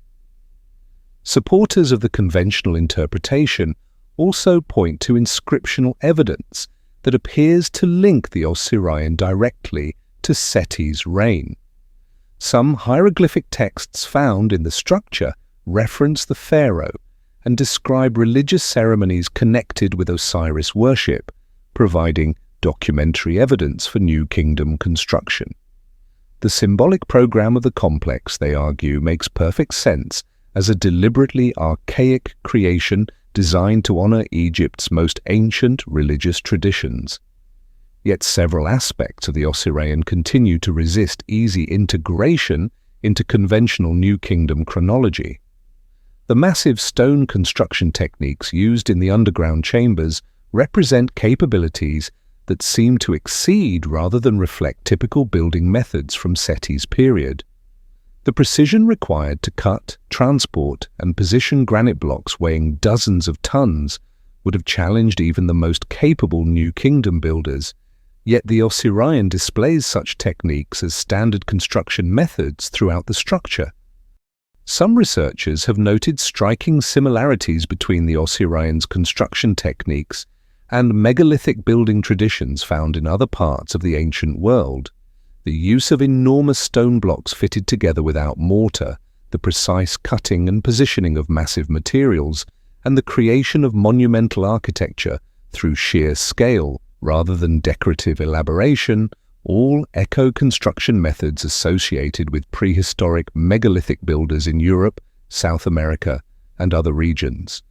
Supporters of the conventional interpretation also point to inscriptional evidence that appears to link the Osirion directly to Seti's reign. Some hieroglyphic texts found in the structure reference the pharaoh and describe religious ceremonies connected with Osiris worship, providing documentary evidence for New Kingdom construction. The symbolic program of the complex, they argue, makes perfect sense as a deliberately archaic creation designed to honor Egypt's most ancient religious traditions. Yet several aspects of the Osirion continue to resist easy integration into conventional New Kingdom chronology. The massive stone construction techniques used in the underground chambers represent capabilities that seem to exceed rather than reflect typical building methods from Seti's period. The precision required to cut, transport, and position granite blocks weighing dozens of tons would have challenged even the most capable New Kingdom builders, yet the Osirion displays such techniques as standard construction methods throughout the structure. Some researchers have noted striking similarities between the Osirion's construction techniques and megalithic building traditions found in other parts of the ancient world. The use of enormous stone blocks fitted together without mortar, the precise cutting and positioning of massive materials, and the creation of monumental architecture through sheer scale rather than decorative elaboration, all eco-construction methods associated with prehistoric megalithic builders in Europe, South America, and other regions.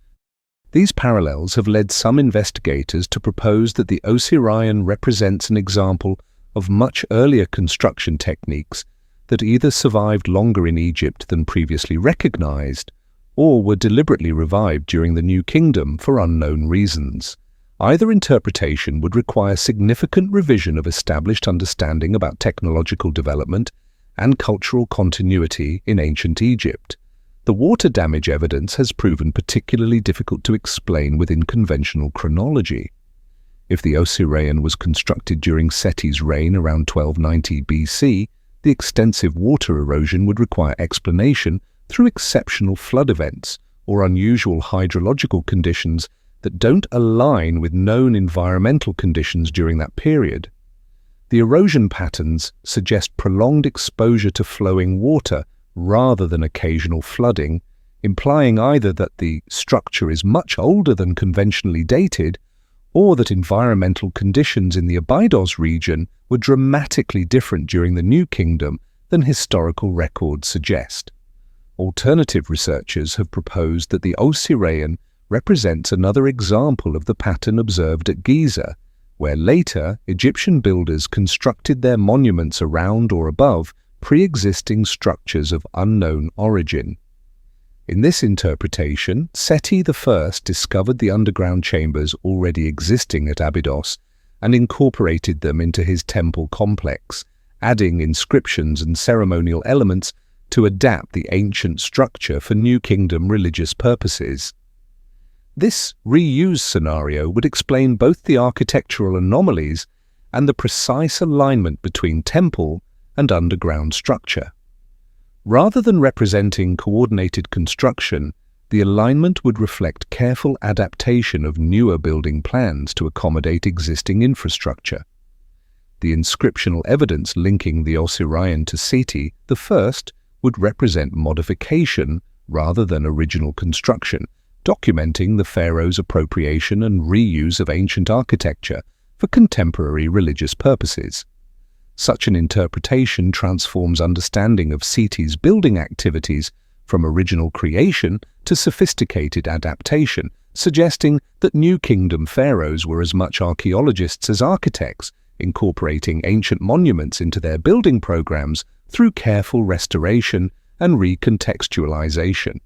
These parallels have led some investigators to propose that the Osirian represents an example of much earlier construction techniques that either survived longer in Egypt than previously recognized, or were deliberately revived during the New Kingdom for unknown reasons. Either interpretation would require significant revision of established understanding about technological development and cultural continuity in ancient Egypt. The water damage evidence has proven particularly difficult to explain within conventional chronology. If the Osirian was constructed during Seti's reign around 1290 BC, the extensive water erosion would require explanation through exceptional flood events or unusual hydrological conditions that don't align with known environmental conditions during that period. The erosion patterns suggest prolonged exposure to flowing water rather than occasional flooding, implying either that the structure is much older than conventionally dated, or that environmental conditions in the Abydos region were dramatically different during the New Kingdom than historical records suggest. Alternative researchers have proposed that the Osirian represents another example of the pattern observed at Giza, where later Egyptian builders constructed their monuments around or above pre-existing structures of unknown origin. In this interpretation, Seti I discovered the underground chambers already existing at Abydos and incorporated them into his temple complex, adding inscriptions and ceremonial elements to adapt the ancient structure for New Kingdom religious purposes. This reuse scenario would explain both the architectural anomalies and the precise alignment between temple and underground structure. Rather than representing coordinated construction, the alignment would reflect careful adaptation of newer building plans to accommodate existing infrastructure. The inscriptional evidence linking the Osirian to Seti I would represent modification rather than original construction, documenting the pharaoh's appropriation and reuse of ancient architecture for contemporary religious purposes. Such an interpretation transforms understanding of Seti's building activities from original creation to sophisticated adaptation, suggesting that New Kingdom pharaohs were as much archaeologists as architects, incorporating ancient monuments into their building programs through careful restoration and recontextualization.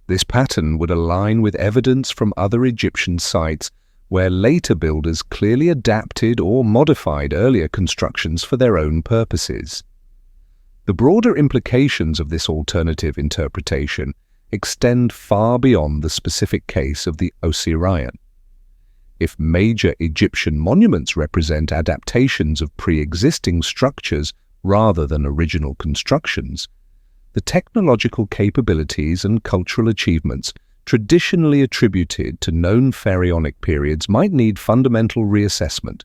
This pattern would align with evidence from other Egyptian sites where later builders clearly adapted or modified earlier constructions for their own purposes. The broader implications of this alternative interpretation extend far beyond the specific case of the Osirian. If major Egyptian monuments represent adaptations of pre-existing structures rather than original constructions, the technological capabilities and cultural achievements traditionally attributed to known pharaonic periods might need fundamental reassessment.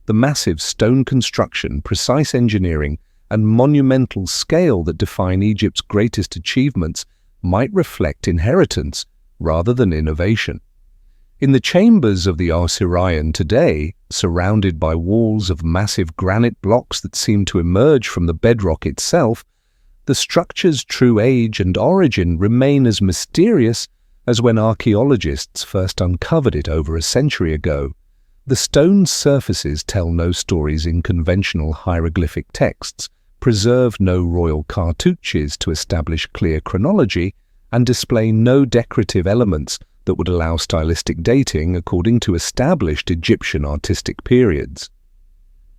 The massive stone construction, precise engineering, and monumental scale that define Egypt's greatest achievements might reflect inheritance rather than innovation. In the chambers of the Osirian today, surrounded by walls of massive granite blocks that seem to emerge from the bedrock itself, the structure's true age and origin remain as mysterious as when archaeologists first uncovered it over a century ago. The stone surfaces tell no stories in conventional hieroglyphic texts, preserve no royal cartouches to establish clear chronology, and display no decorative elements that would allow stylistic dating according to established Egyptian artistic periods.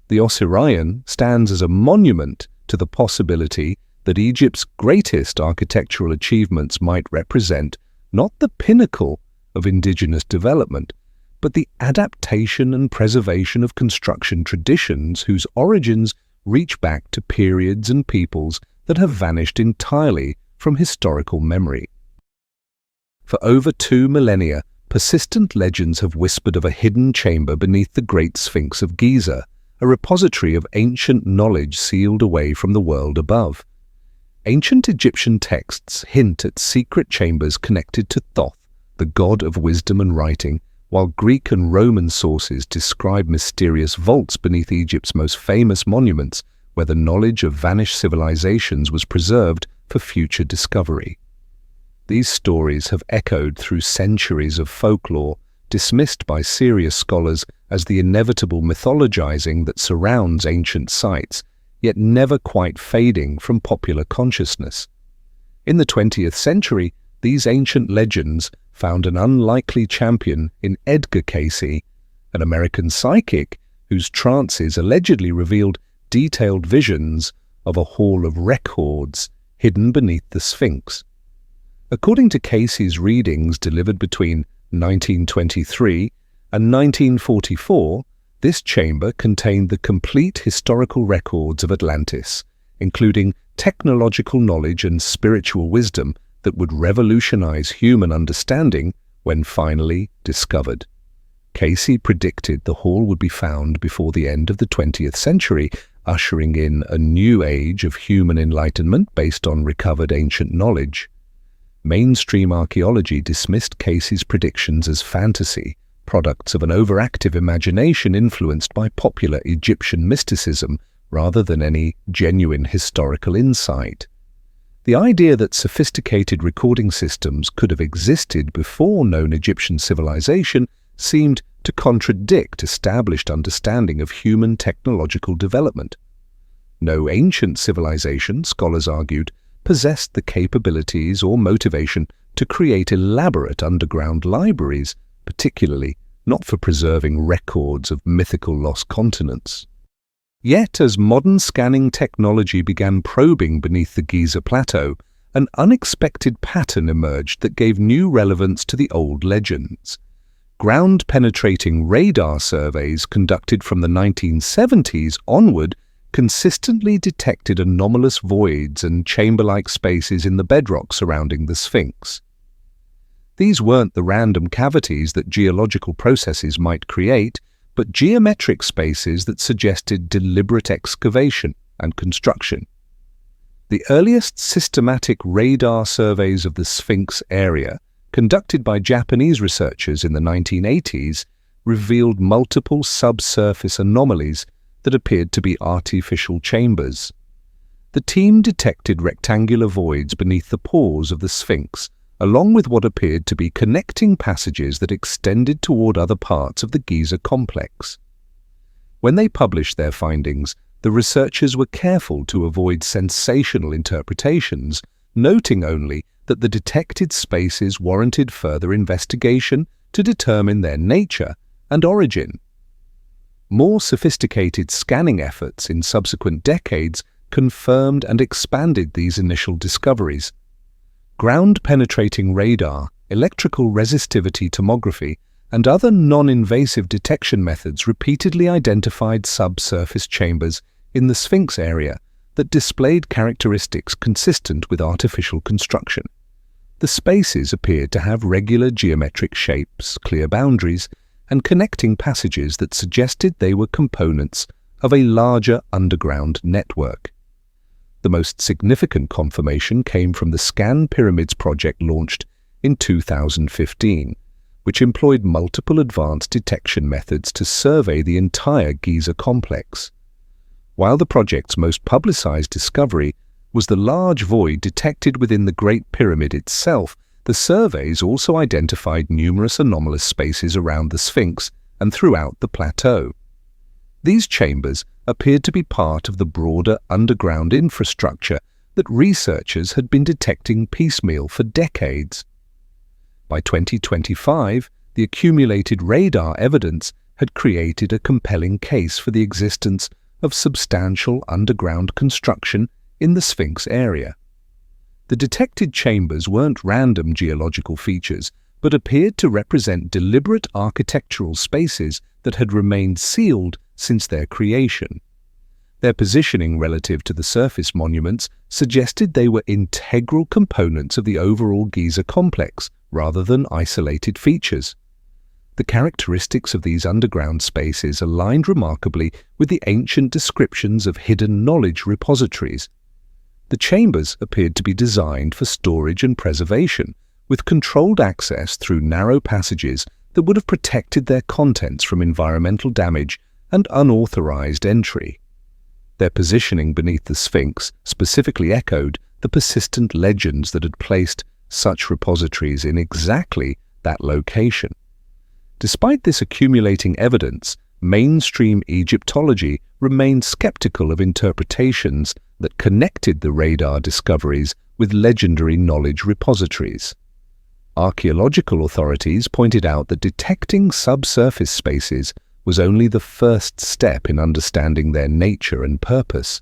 The Osirian stands as a monument to the possibility that Egypt's greatest architectural achievements might represent not the pinnacle of indigenous development, but the adaptation and preservation of construction traditions whose origins reach back to periods and peoples that have vanished entirely from historical memory. For over 2 millennia, persistent legends have whispered of a hidden chamber beneath the Great Sphinx of Giza, a repository of ancient knowledge sealed away from the world above. Ancient Egyptian texts hint at secret chambers connected to Thoth, the god of wisdom and writing, While Greek and Roman sources describe mysterious vaults beneath Egypt's most famous monuments, where the knowledge of vanished civilizations was preserved for future discovery. These stories have echoed through centuries of folklore, dismissed by serious scholars as the inevitable mythologizing that surrounds ancient sites, yet never quite fading from popular consciousness. In the 20th century, these ancient legends found an unlikely champion in Edgar Cayce, an American psychic whose trances allegedly revealed detailed visions of a hall of records hidden beneath the Sphinx. According to Cayce's readings delivered between 1923 and 1944, this chamber contained the complete historical records of Atlantis, including technological knowledge and spiritual wisdom that would revolutionize human understanding when finally discovered. Cayce predicted the hall would be found before the end of the 20th century, ushering in a new age of human enlightenment based on recovered ancient knowledge. Mainstream archaeology dismissed Cayce's predictions as fantasy, products of an overactive imagination influenced by popular Egyptian mysticism rather than any genuine historical insight. The idea that sophisticated recording systems could have existed before known Egyptian civilization seemed to contradict established understanding of human technological development. No ancient civilization, scholars argued, possessed the capabilities or motivation to create elaborate underground libraries, particularly not for preserving records of mythical lost continents. Yet, as modern scanning technology began probing beneath the Giza plateau, an unexpected pattern emerged that gave new relevance to the old legends. Ground-penetrating radar surveys conducted from the 1970s onward consistently detected anomalous voids and chamber-like spaces in the bedrock surrounding the Sphinx. These weren't the random cavities that geological processes might create, but geometric spaces that suggested deliberate excavation and construction. The earliest systematic radar surveys of the Sphinx area, conducted by Japanese researchers in the 1980s, revealed multiple subsurface anomalies that appeared to be artificial chambers. The team detected rectangular voids beneath the pores of the Sphinx, along with what appeared to be connecting passages that extended toward other parts of the Giza complex. When they published their findings, the researchers were careful to avoid sensational interpretations, noting only that the detected spaces warranted further investigation to determine their nature and origin. More sophisticated scanning efforts in subsequent decades confirmed and expanded these initial discoveries. Ground-penetrating radar, electrical resistivity tomography, and other non-invasive detection methods repeatedly identified subsurface chambers in the Sphinx area that displayed characteristics consistent with artificial construction. The spaces appeared to have regular geometric shapes, clear boundaries, and connecting passages that suggested they were components of a larger underground network. The most significant confirmation came from the Scan Pyramids project launched in 2015, which employed multiple advanced detection methods to survey the entire Giza complex. While the project's most publicized discovery was the large void detected within the Great Pyramid itself, the surveys also identified numerous anomalous spaces around the Sphinx and throughout the plateau. These chambers appeared to be part of the broader underground infrastructure that researchers had been detecting piecemeal for decades. By 2025, the accumulated radar evidence had created a compelling case for the existence of substantial underground construction in the Sphinx area. The detected chambers weren't random geological features, but appeared to represent deliberate architectural spaces that had remained sealed since their creation. Their positioning relative to the surface monuments suggested they were integral components of the overall Giza complex, rather than isolated features. The characteristics of these underground spaces aligned remarkably with the ancient descriptions of hidden knowledge repositories. The chambers appeared to be designed for storage and preservation, with controlled access through narrow passages that would have protected their contents from environmental damage and unauthorized entry. Their positioning beneath the Sphinx specifically echoed the persistent legends that had placed such repositories in exactly that location. Despite this accumulating evidence, mainstream Egyptology remained skeptical of interpretations that connected the radar discoveries with legendary knowledge repositories. Archaeological authorities pointed out that detecting subsurface spaces was only the first step in understanding their nature and purpose.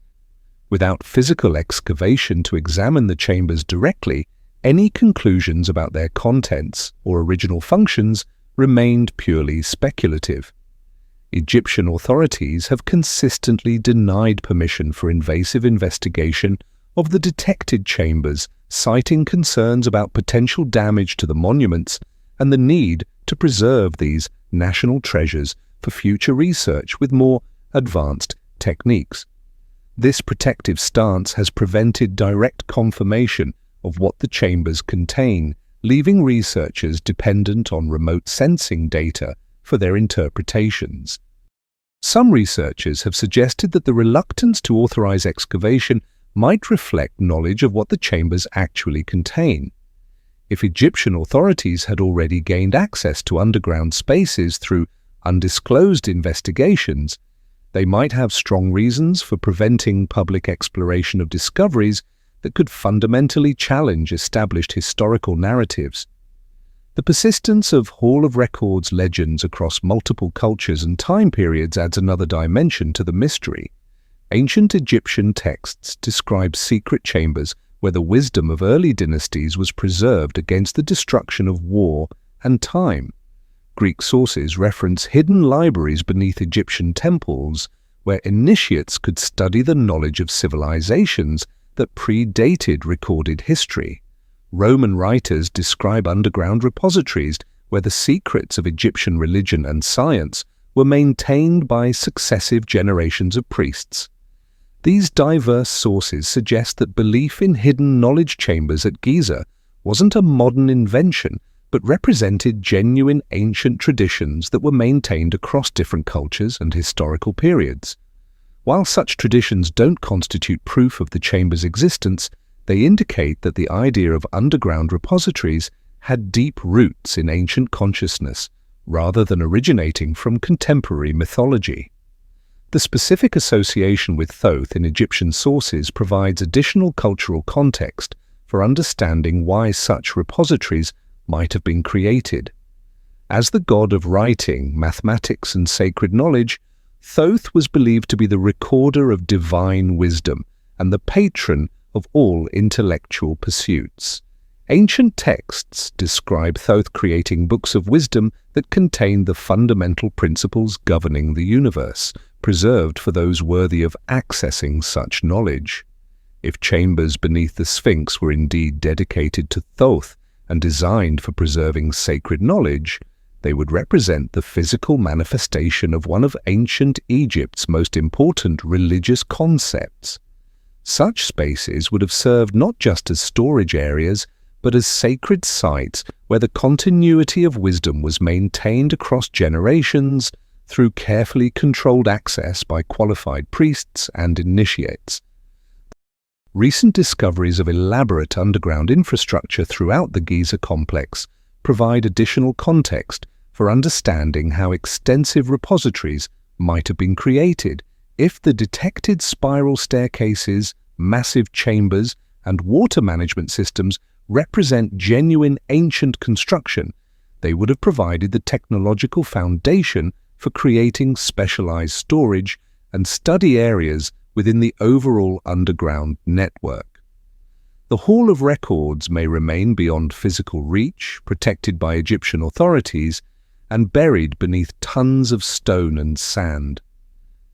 Without physical excavation to examine the chambers directly, any conclusions about their contents or original functions remained purely speculative. Egyptian authorities have consistently denied permission for invasive investigation of the detected chambers, citing concerns about potential damage to the monuments and the need to preserve these national treasures for future research with more advanced techniques. This protective stance has prevented direct confirmation of what the chambers contain, leaving researchers dependent on remote sensing data for their interpretations. Some researchers have suggested that the reluctance to authorize excavation might reflect knowledge of what the chambers actually contain. If Egyptian authorities had already gained access to underground spaces through undisclosed investigations, they might have strong reasons for preventing public exploration of discoveries that could fundamentally challenge established historical narratives. The persistence of Hall of Records legends across multiple cultures and time periods adds another dimension to the mystery. Ancient Egyptian texts describe secret chambers where the wisdom of early dynasties was preserved against the destruction of war and time. Greek sources reference hidden libraries beneath Egyptian temples where initiates could study the knowledge of civilizations that predated recorded history. Roman writers describe underground repositories where the secrets of Egyptian religion and science were maintained by successive generations of priests. These diverse sources suggest that belief in hidden knowledge chambers at Giza wasn't a modern invention, but represented genuine ancient traditions that were maintained across different cultures and historical periods. While such traditions don't constitute proof of the chamber's existence, they indicate that the idea of underground repositories had deep roots in ancient consciousness, rather than originating from contemporary mythology. The specific association with Thoth in Egyptian sources provides additional cultural context for understanding why such repositories might have been created. As the god of writing, mathematics, and sacred knowledge, Thoth was believed to be the recorder of divine wisdom and the patron of all intellectual pursuits. Ancient texts describe Thoth creating books of wisdom that contain the fundamental principles governing the universe, preserved for those worthy of accessing such knowledge. If chambers beneath the Sphinx were indeed dedicated to Thoth and designed for preserving sacred knowledge, they would represent the physical manifestation of one of ancient Egypt's most important religious concepts. Such spaces would have served not just as storage areas, but as sacred sites where the continuity of wisdom was maintained across generations through carefully controlled access by qualified priests and initiates. Recent discoveries of elaborate underground infrastructure throughout the Giza complex provide additional context for understanding how extensive repositories might have been created. If the detected spiral staircases, massive chambers, and water management systems represent genuine ancient construction, they would have provided the technological foundation for creating specialized storage and study areas within the overall underground network. The Hall of Records may remain beyond physical reach, protected by Egyptian authorities, and buried beneath tons of stone and sand.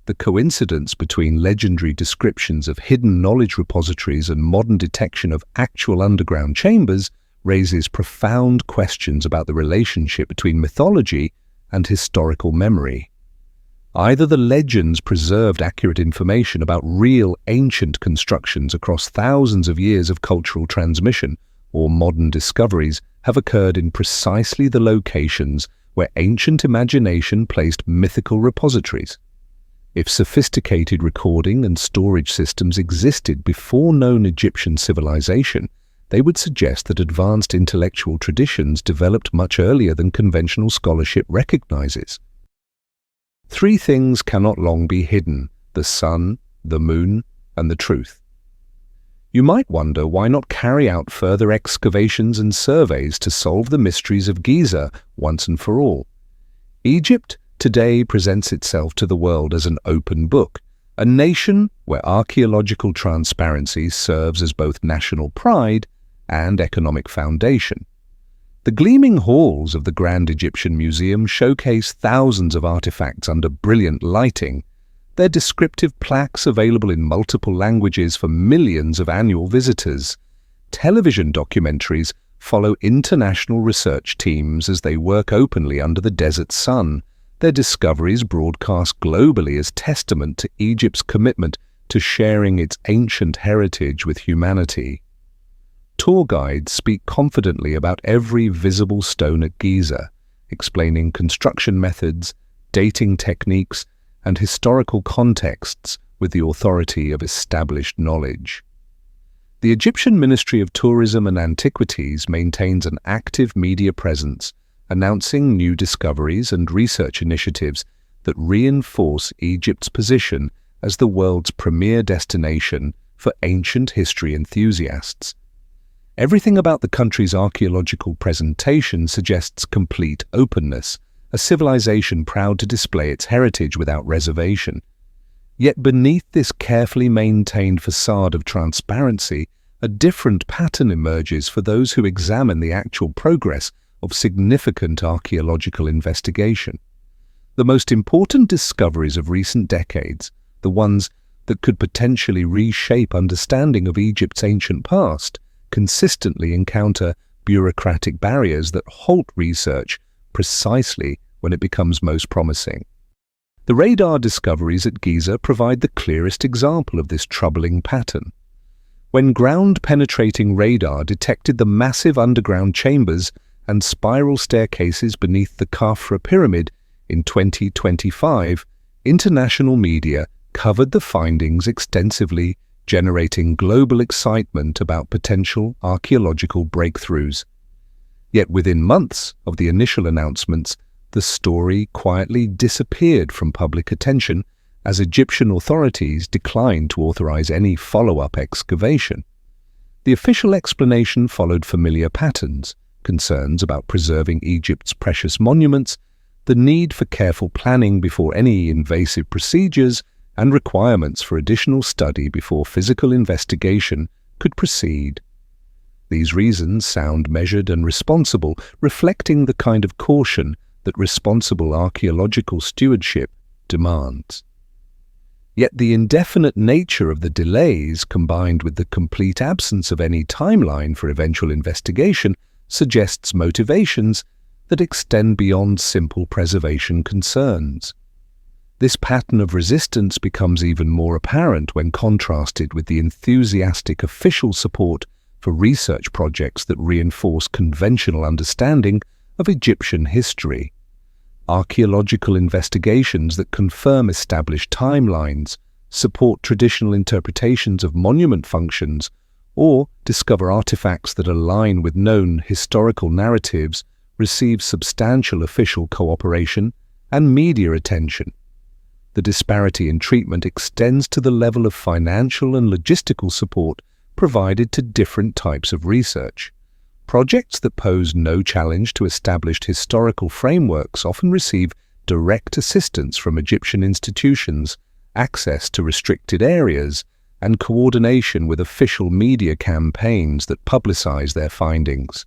The coincidence between legendary descriptions of hidden knowledge repositories and modern detection of actual underground chambers raises profound questions about the relationship between mythology and historical memory. Either the legends preserved accurate information about real ancient constructions across thousands of years of cultural transmission, or modern discoveries have occurred in precisely the locations where ancient imagination placed mythical repositories. If sophisticated recording and storage systems existed before known Egyptian civilization, they would suggest that advanced intellectual traditions developed much earlier than conventional scholarship recognizes. Three things cannot long be hidden: the sun, the moon, and the truth. You might wonder why not carry out further excavations and surveys to solve the mysteries of Giza once and for all. Egypt today presents itself to the world as an open book, a nation where archaeological transparency serves as both national pride and economic foundation. The gleaming halls of the Grand Egyptian Museum showcase thousands of artifacts under brilliant lighting, their descriptive plaques available in multiple languages for millions of annual visitors. Television documentaries follow international research teams as they work openly under the desert sun, their discoveries broadcast globally as testament to Egypt's commitment to sharing its ancient heritage with humanity. Tour guides speak confidently about every visible stone at Giza, explaining construction methods, dating techniques, and historical contexts with the authority of established knowledge. The Egyptian Ministry of Tourism and Antiquities maintains an active media presence, announcing new discoveries and research initiatives that reinforce Egypt's position as the world's premier destination for ancient history enthusiasts. Everything about the country's archaeological presentation suggests complete openness, a civilization proud to display its heritage without reservation. Yet beneath this carefully maintained facade of transparency, a different pattern emerges for those who examine the actual progress of significant archaeological investigation. The most important discoveries of recent decades, the ones that could potentially reshape understanding of Egypt's ancient past, consistently encounter bureaucratic barriers that halt research precisely when it becomes most promising. The radar discoveries at Giza provide the clearest example of this troubling pattern. When ground-penetrating radar detected the massive underground chambers and spiral staircases beneath the Khafra pyramid in 2025, international media covered the findings extensively, generating global excitement about potential archaeological breakthroughs. Yet within months of the initial announcements, the story quietly disappeared from public attention as Egyptian authorities declined to authorize any follow-up excavation. The official explanation followed familiar patterns: concerns about preserving Egypt's precious monuments, the need for careful planning before any invasive procedures, and requirements for additional study before physical investigation could proceed. These reasons sound measured and responsible, reflecting the kind of caution that responsible archaeological stewardship demands. Yet the indefinite nature of the delays, combined with the complete absence of any timeline for eventual investigation, suggests motivations that extend beyond simple preservation concerns. This pattern of resistance becomes even more apparent when contrasted with the enthusiastic official support for research projects that reinforce conventional understanding of Egyptian history. Archaeological investigations that confirm established timelines, support traditional interpretations of monument functions, or discover artifacts that align with known historical narratives receive substantial official cooperation and media attention. The disparity in treatment extends to the level of financial and logistical support provided to different types of research. Projects that pose no challenge to established historical frameworks often receive direct assistance from Egyptian institutions, access to restricted areas, and coordination with official media campaigns that publicize their findings.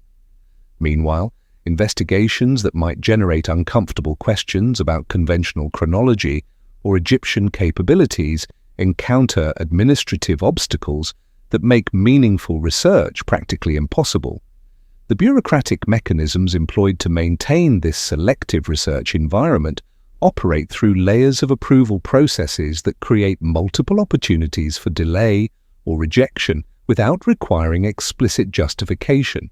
Meanwhile, investigations that might generate uncomfortable questions about conventional chronology or Egyptian capabilities encounter administrative obstacles that make meaningful research practically impossible. The bureaucratic mechanisms employed to maintain this selective research environment operate through layers of approval processes that create multiple opportunities for delay or rejection without requiring explicit justification.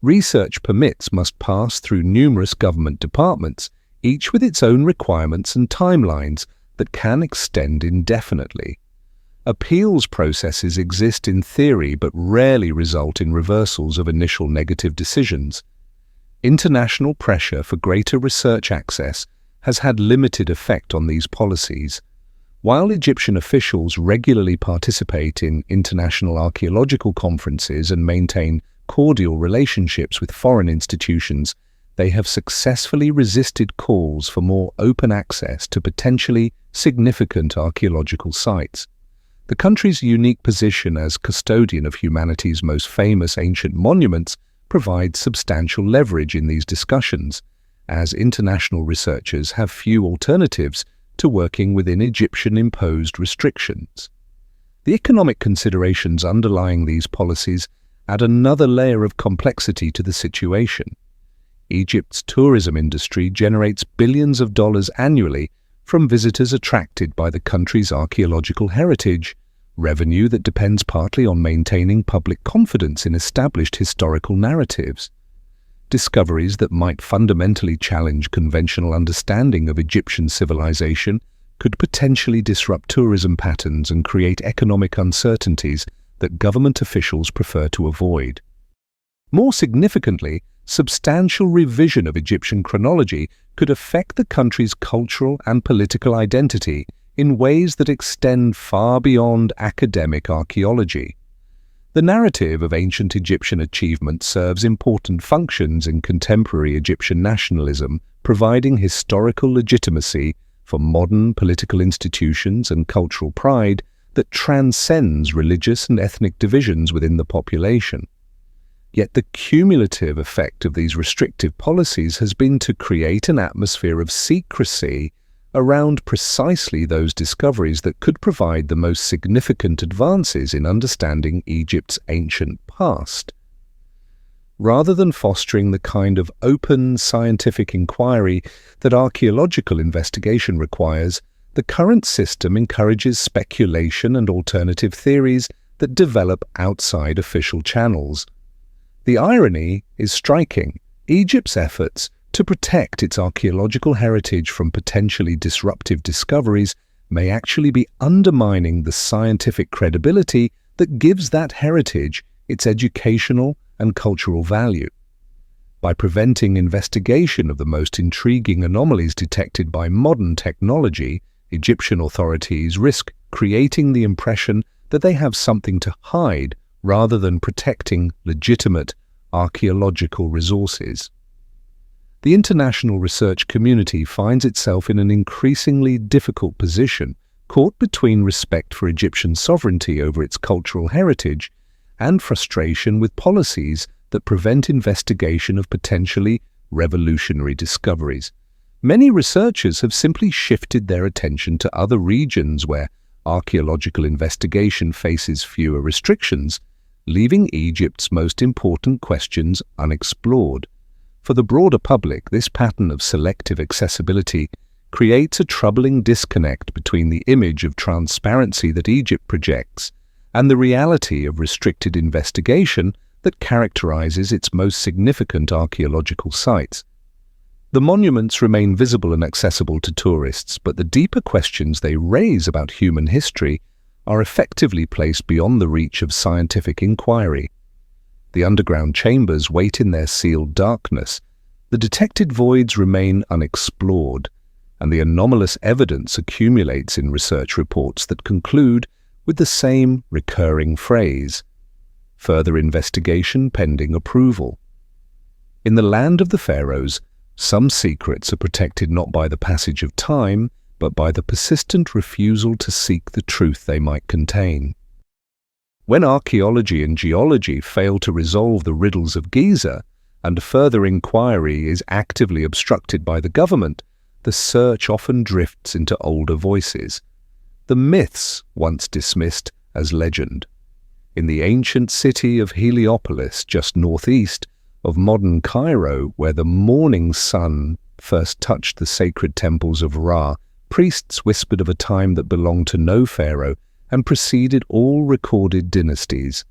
Research permits must pass through numerous government departments, each with its own requirements and timelines that can extend indefinitely. Appeals processes exist in theory but rarely result in reversals of initial negative decisions. International pressure for greater research access has had limited effect on these policies. While Egyptian officials regularly participate in international archaeological conferences and maintain cordial relationships with foreign institutions, they have successfully resisted calls for more open access to potentially significant archaeological sites. The country's unique position as custodian of humanity's most famous ancient monuments provides substantial leverage in these discussions, as international researchers have few alternatives to working within Egyptian-imposed restrictions. The economic considerations underlying these policies add another layer of complexity to the situation. Egypt's tourism industry generates billions of dollars annually from visitors attracted by the country's archaeological heritage, revenue that depends partly on maintaining public confidence in established historical narratives. Discoveries that might fundamentally challenge conventional understanding of Egyptian civilization could potentially disrupt tourism patterns and create economic uncertainties that government officials prefer to avoid. More significantly, substantial revision of Egyptian chronology could affect the country's cultural and political identity in ways that extend far beyond academic archaeology. The narrative of ancient Egyptian achievement serves important functions in contemporary Egyptian nationalism, providing historical legitimacy for modern political institutions and cultural pride that transcends religious and ethnic divisions within the population. Yet the cumulative effect of these restrictive policies has been to create an atmosphere of secrecy around precisely those discoveries that could provide the most significant advances in understanding Egypt's ancient past. Rather than fostering the kind of open scientific inquiry that archaeological investigation requires, the current system encourages speculation and alternative theories that develop outside official channels. The irony is striking. Egypt's efforts to protect its archaeological heritage from potentially disruptive discoveries may actually be undermining the scientific credibility that gives that heritage its educational and cultural value. By preventing investigation of the most intriguing anomalies detected by modern technology, Egyptian authorities risk creating the impression that they have something to hide rather than protecting legitimate archaeological resources. The international research community finds itself in an increasingly difficult position, caught between respect for Egyptian sovereignty over its cultural heritage and frustration with policies that prevent investigation of potentially revolutionary discoveries. Many researchers have simply shifted their attention to other regions where archaeological investigation faces fewer restrictions, leaving Egypt's most important questions unexplored. For the broader public, this pattern of selective accessibility creates a troubling disconnect between the image of transparency that Egypt projects and the reality of restricted investigation that characterizes its most significant archaeological sites. The monuments remain visible and accessible to tourists, but the deeper questions they raise about human history are effectively placed beyond the reach of scientific inquiry. The underground chambers wait in their sealed darkness, the detected voids remain unexplored, and the anomalous evidence accumulates in research reports that conclude with the same recurring phrase: further investigation pending approval. In the land of the Pharaohs, some secrets are protected not by the passage of time, but by the persistent refusal to seek the truth they might contain. When archaeology and geology fail to resolve the riddles of Giza, and further inquiry is actively obstructed by the government, the search often drifts into older voices. The myths once dismissed as legend. In the ancient city of Heliopolis, just northeast of modern Cairo, where the morning sun first touched the sacred temples of Ra, priests whispered of a time that belonged to no pharaoh and preceded all recorded dynasties.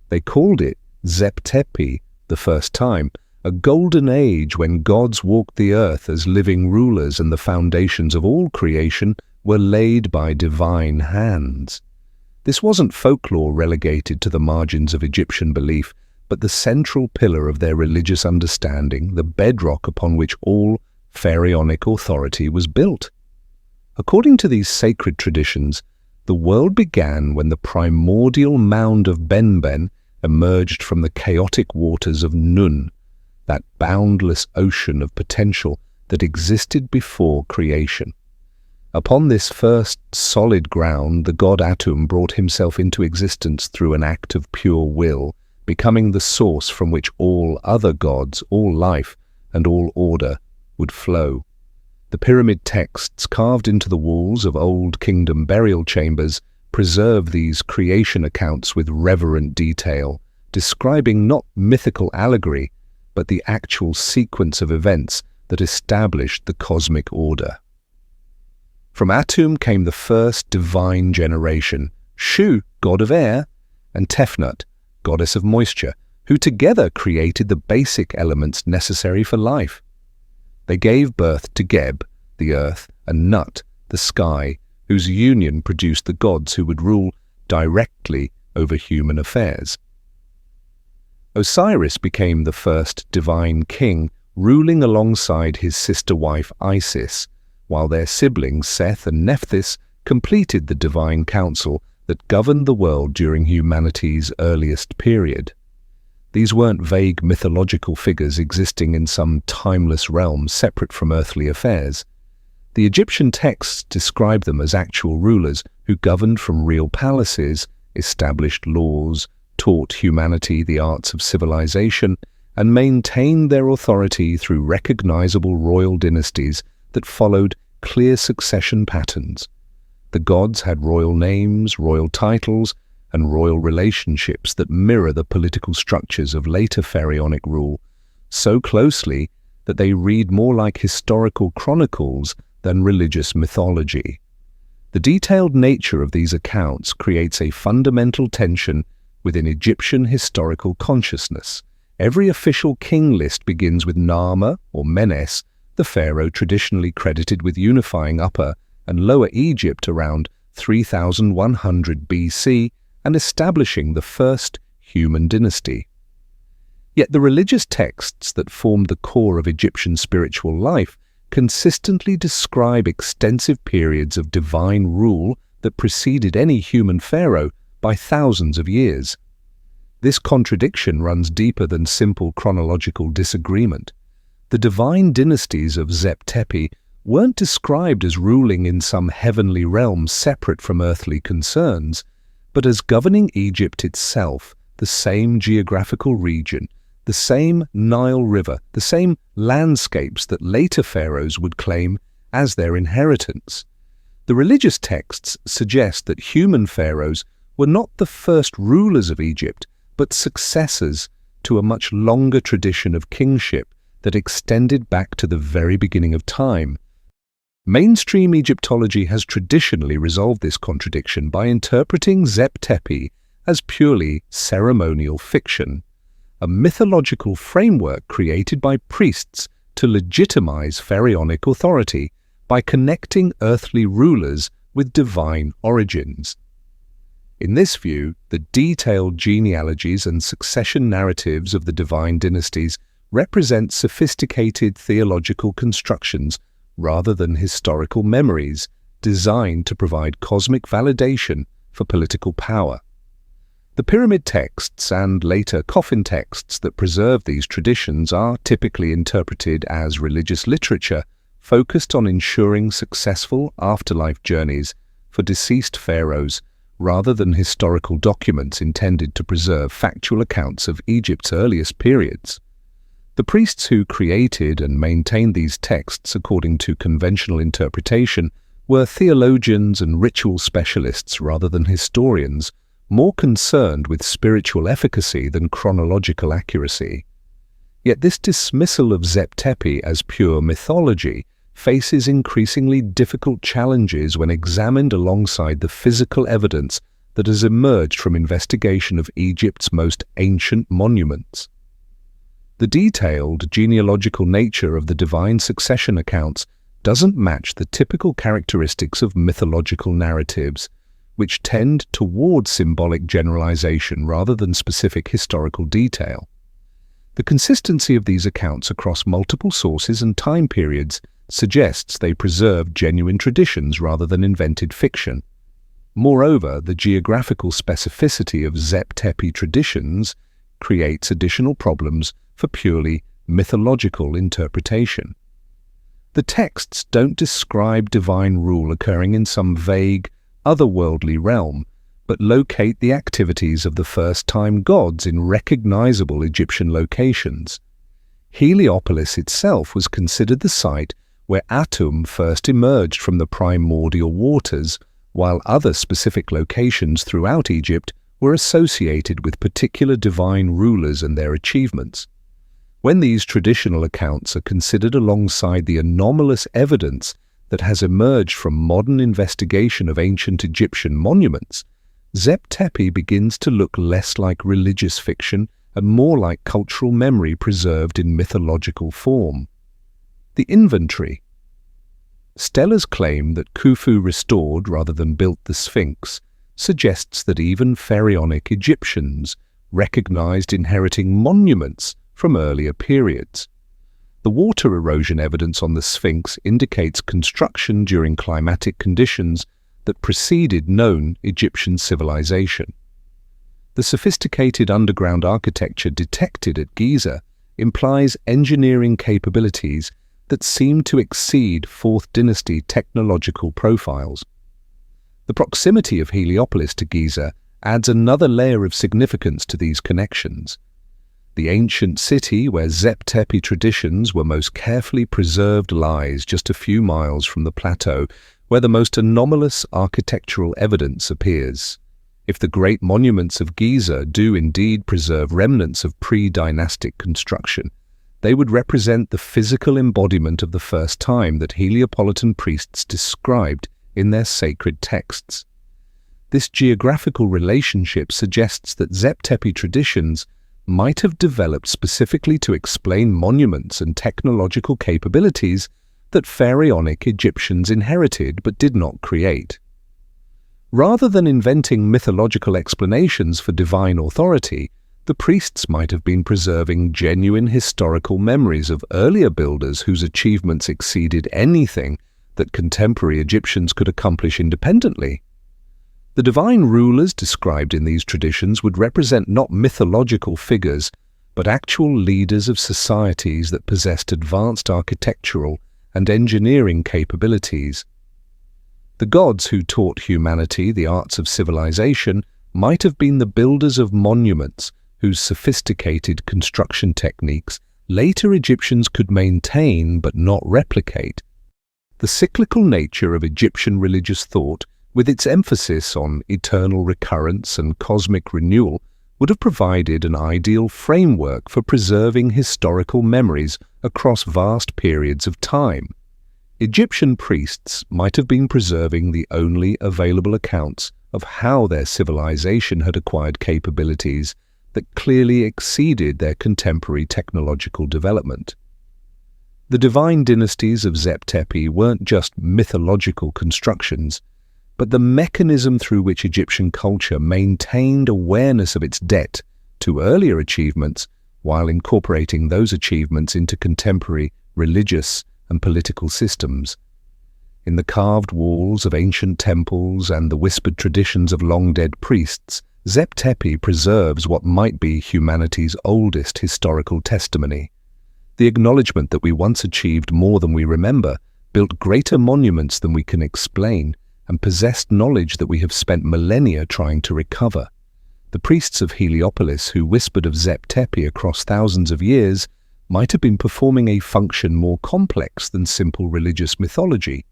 They called it Zep Tepi, the first time, a golden age when gods walked the earth as living rulers and the foundations of all creation were laid by divine hands. This wasn't folklore relegated to the margins of Egyptian belief, but the central pillar of their religious understanding, the bedrock upon which all pharaonic authority was built. According to these sacred traditions, the world began when the primordial mound of Benben emerged from the chaotic waters of Nun, that boundless ocean of potential that existed before creation. Upon this first solid ground, the god Atum brought himself into existence through an act of pure will, becoming the source from which all other gods, all life, and all order would flow. The pyramid texts carved into the walls of Old Kingdom burial chambers preserve these creation accounts with reverent detail, describing not mythical allegory, but the actual sequence of events that established the cosmic order. From Atum came the first divine generation, Shu, god of air, and Tefnut, goddess of moisture, who together created the basic elements necessary for life. They gave birth to Geb, the earth, and Nut, the sky, whose union produced the gods who would rule directly over human affairs. Osiris became the first divine king, ruling alongside his sister wife Isis, while their siblings Seth and Nephthys completed the divine council that governed the world during humanity's earliest period. These weren't vague mythological figures existing in some timeless realm separate from earthly affairs. The Egyptian texts describe them as actual rulers who governed from real palaces, established laws, taught humanity the arts of civilization, and maintained their authority through recognizable royal dynasties that followed clear succession patterns. The gods had royal names, royal titles, and royal relationships that mirror the political structures of later pharaonic rule, so closely that they read more like historical chronicles than religious mythology. The detailed nature of these accounts creates a fundamental tension within Egyptian historical consciousness. Every official king list begins with Narmer or Menes, the pharaoh traditionally credited with unifying Upper and Lower Egypt around 3100 BC and establishing the first human dynasty. Yet the religious texts that formed the core of Egyptian spiritual life consistently describe extensive periods of divine rule that preceded any human pharaoh by thousands of years. This contradiction runs deeper than simple chronological disagreement. The divine dynasties of Zep Tepi weren't described as ruling in some heavenly realm separate from earthly concerns, but as governing Egypt itself, the same geographical region, the same Nile River, the same landscapes that later pharaohs would claim as their inheritance. The religious texts suggest that human pharaohs were not the first rulers of Egypt, but successors to a much longer tradition of kingship that extended back to the very beginning of time. Mainstream Egyptology has traditionally resolved this contradiction by interpreting Zep Tepi as purely ceremonial fiction, a mythological framework created by priests to legitimize pharaonic authority by connecting earthly rulers with divine origins. In this view, the detailed genealogies and succession narratives of the divine dynasties represent sophisticated theological constructions rather than historical memories designed to provide cosmic validation for political power. The pyramid texts and later coffin texts that preserve these traditions are typically interpreted as religious literature focused on ensuring successful afterlife journeys for deceased pharaohs rather than historical documents intended to preserve factual accounts of Egypt's earliest periods. The priests who created and maintained these texts according to conventional interpretation were theologians and ritual specialists rather than historians, more concerned with spiritual efficacy than chronological accuracy. Yet this dismissal of Zep Tepi as pure mythology faces increasingly difficult challenges when examined alongside the physical evidence that has emerged from investigation of Egypt's most ancient monuments. The detailed genealogical nature of the divine succession accounts doesn't match the typical characteristics of mythological narratives, which tend toward symbolic generalization rather than specific historical detail. The consistency of these accounts across multiple sources and time periods suggests they preserve genuine traditions rather than invented fiction. Moreover, the geographical specificity of Zep Tepi traditions creates additional problems for purely mythological interpretation. The texts don't describe divine rule occurring in some vague, otherworldly realm, but locate the activities of the first-time gods in recognizable Egyptian locations. Heliopolis itself was considered the site where Atum first emerged from the primordial waters, while other specific locations throughout Egypt were associated with particular divine rulers and their achievements. When these traditional accounts are considered alongside the anomalous evidence that has emerged from modern investigation of ancient Egyptian monuments, Zep Tepi begins to look less like religious fiction and more like cultural memory preserved in mythological form. The Inventory Stela's claim that Khufu restored rather than built the Sphinx suggests that even pharaonic Egyptians recognized inheriting monuments from earlier periods. The water erosion evidence on the Sphinx indicates construction during climatic conditions that preceded known Egyptian civilization. The sophisticated underground architecture detected at Giza implies engineering capabilities that seem to exceed 4th Dynasty technological profiles. The proximity of Heliopolis to Giza adds another layer of significance to these connections. The ancient city where Zep Tepi traditions were most carefully preserved lies just a few miles from the plateau where the most anomalous architectural evidence appears. If the great monuments of Giza do indeed preserve remnants of pre-dynastic construction, they would represent the physical embodiment of the first time that Heliopolitan priests described in their sacred texts. This geographical relationship suggests that Zep Tepi traditions might have developed specifically to explain monuments and technological capabilities that pharaonic Egyptians inherited but did not create. Rather than inventing mythological explanations for divine authority, the priests might have been preserving genuine historical memories of earlier builders whose achievements exceeded anything that contemporary Egyptians could accomplish independently. The divine rulers described in these traditions would represent not mythological figures, but actual leaders of societies that possessed advanced architectural and engineering capabilities. The gods who taught humanity the arts of civilization might have been the builders of monuments whose sophisticated construction techniques later Egyptians could maintain but not replicate. The cyclical nature of Egyptian religious thought, with its emphasis on eternal recurrence and cosmic renewal, would have provided an ideal framework for preserving historical memories across vast periods of time. Egyptian priests might have been preserving the only available accounts of how their civilization had acquired capabilities that clearly exceeded their contemporary technological development. The divine dynasties of Zep Tepi weren't just mythological constructions, but the mechanism through which Egyptian culture maintained awareness of its debt to earlier achievements while incorporating those achievements into contemporary religious and political systems. In the carved walls of ancient temples and the whispered traditions of long-dead priests, Zep Tepi preserves what might be humanity's oldest historical testimony. The acknowledgement that we once achieved more than we remember, built greater monuments than we can explain, and possessed knowledge that we have spent millennia trying to recover. The priests of Heliopolis who whispered of Zep Tepi across thousands of years might have been performing a function more complex than simple religious mythology.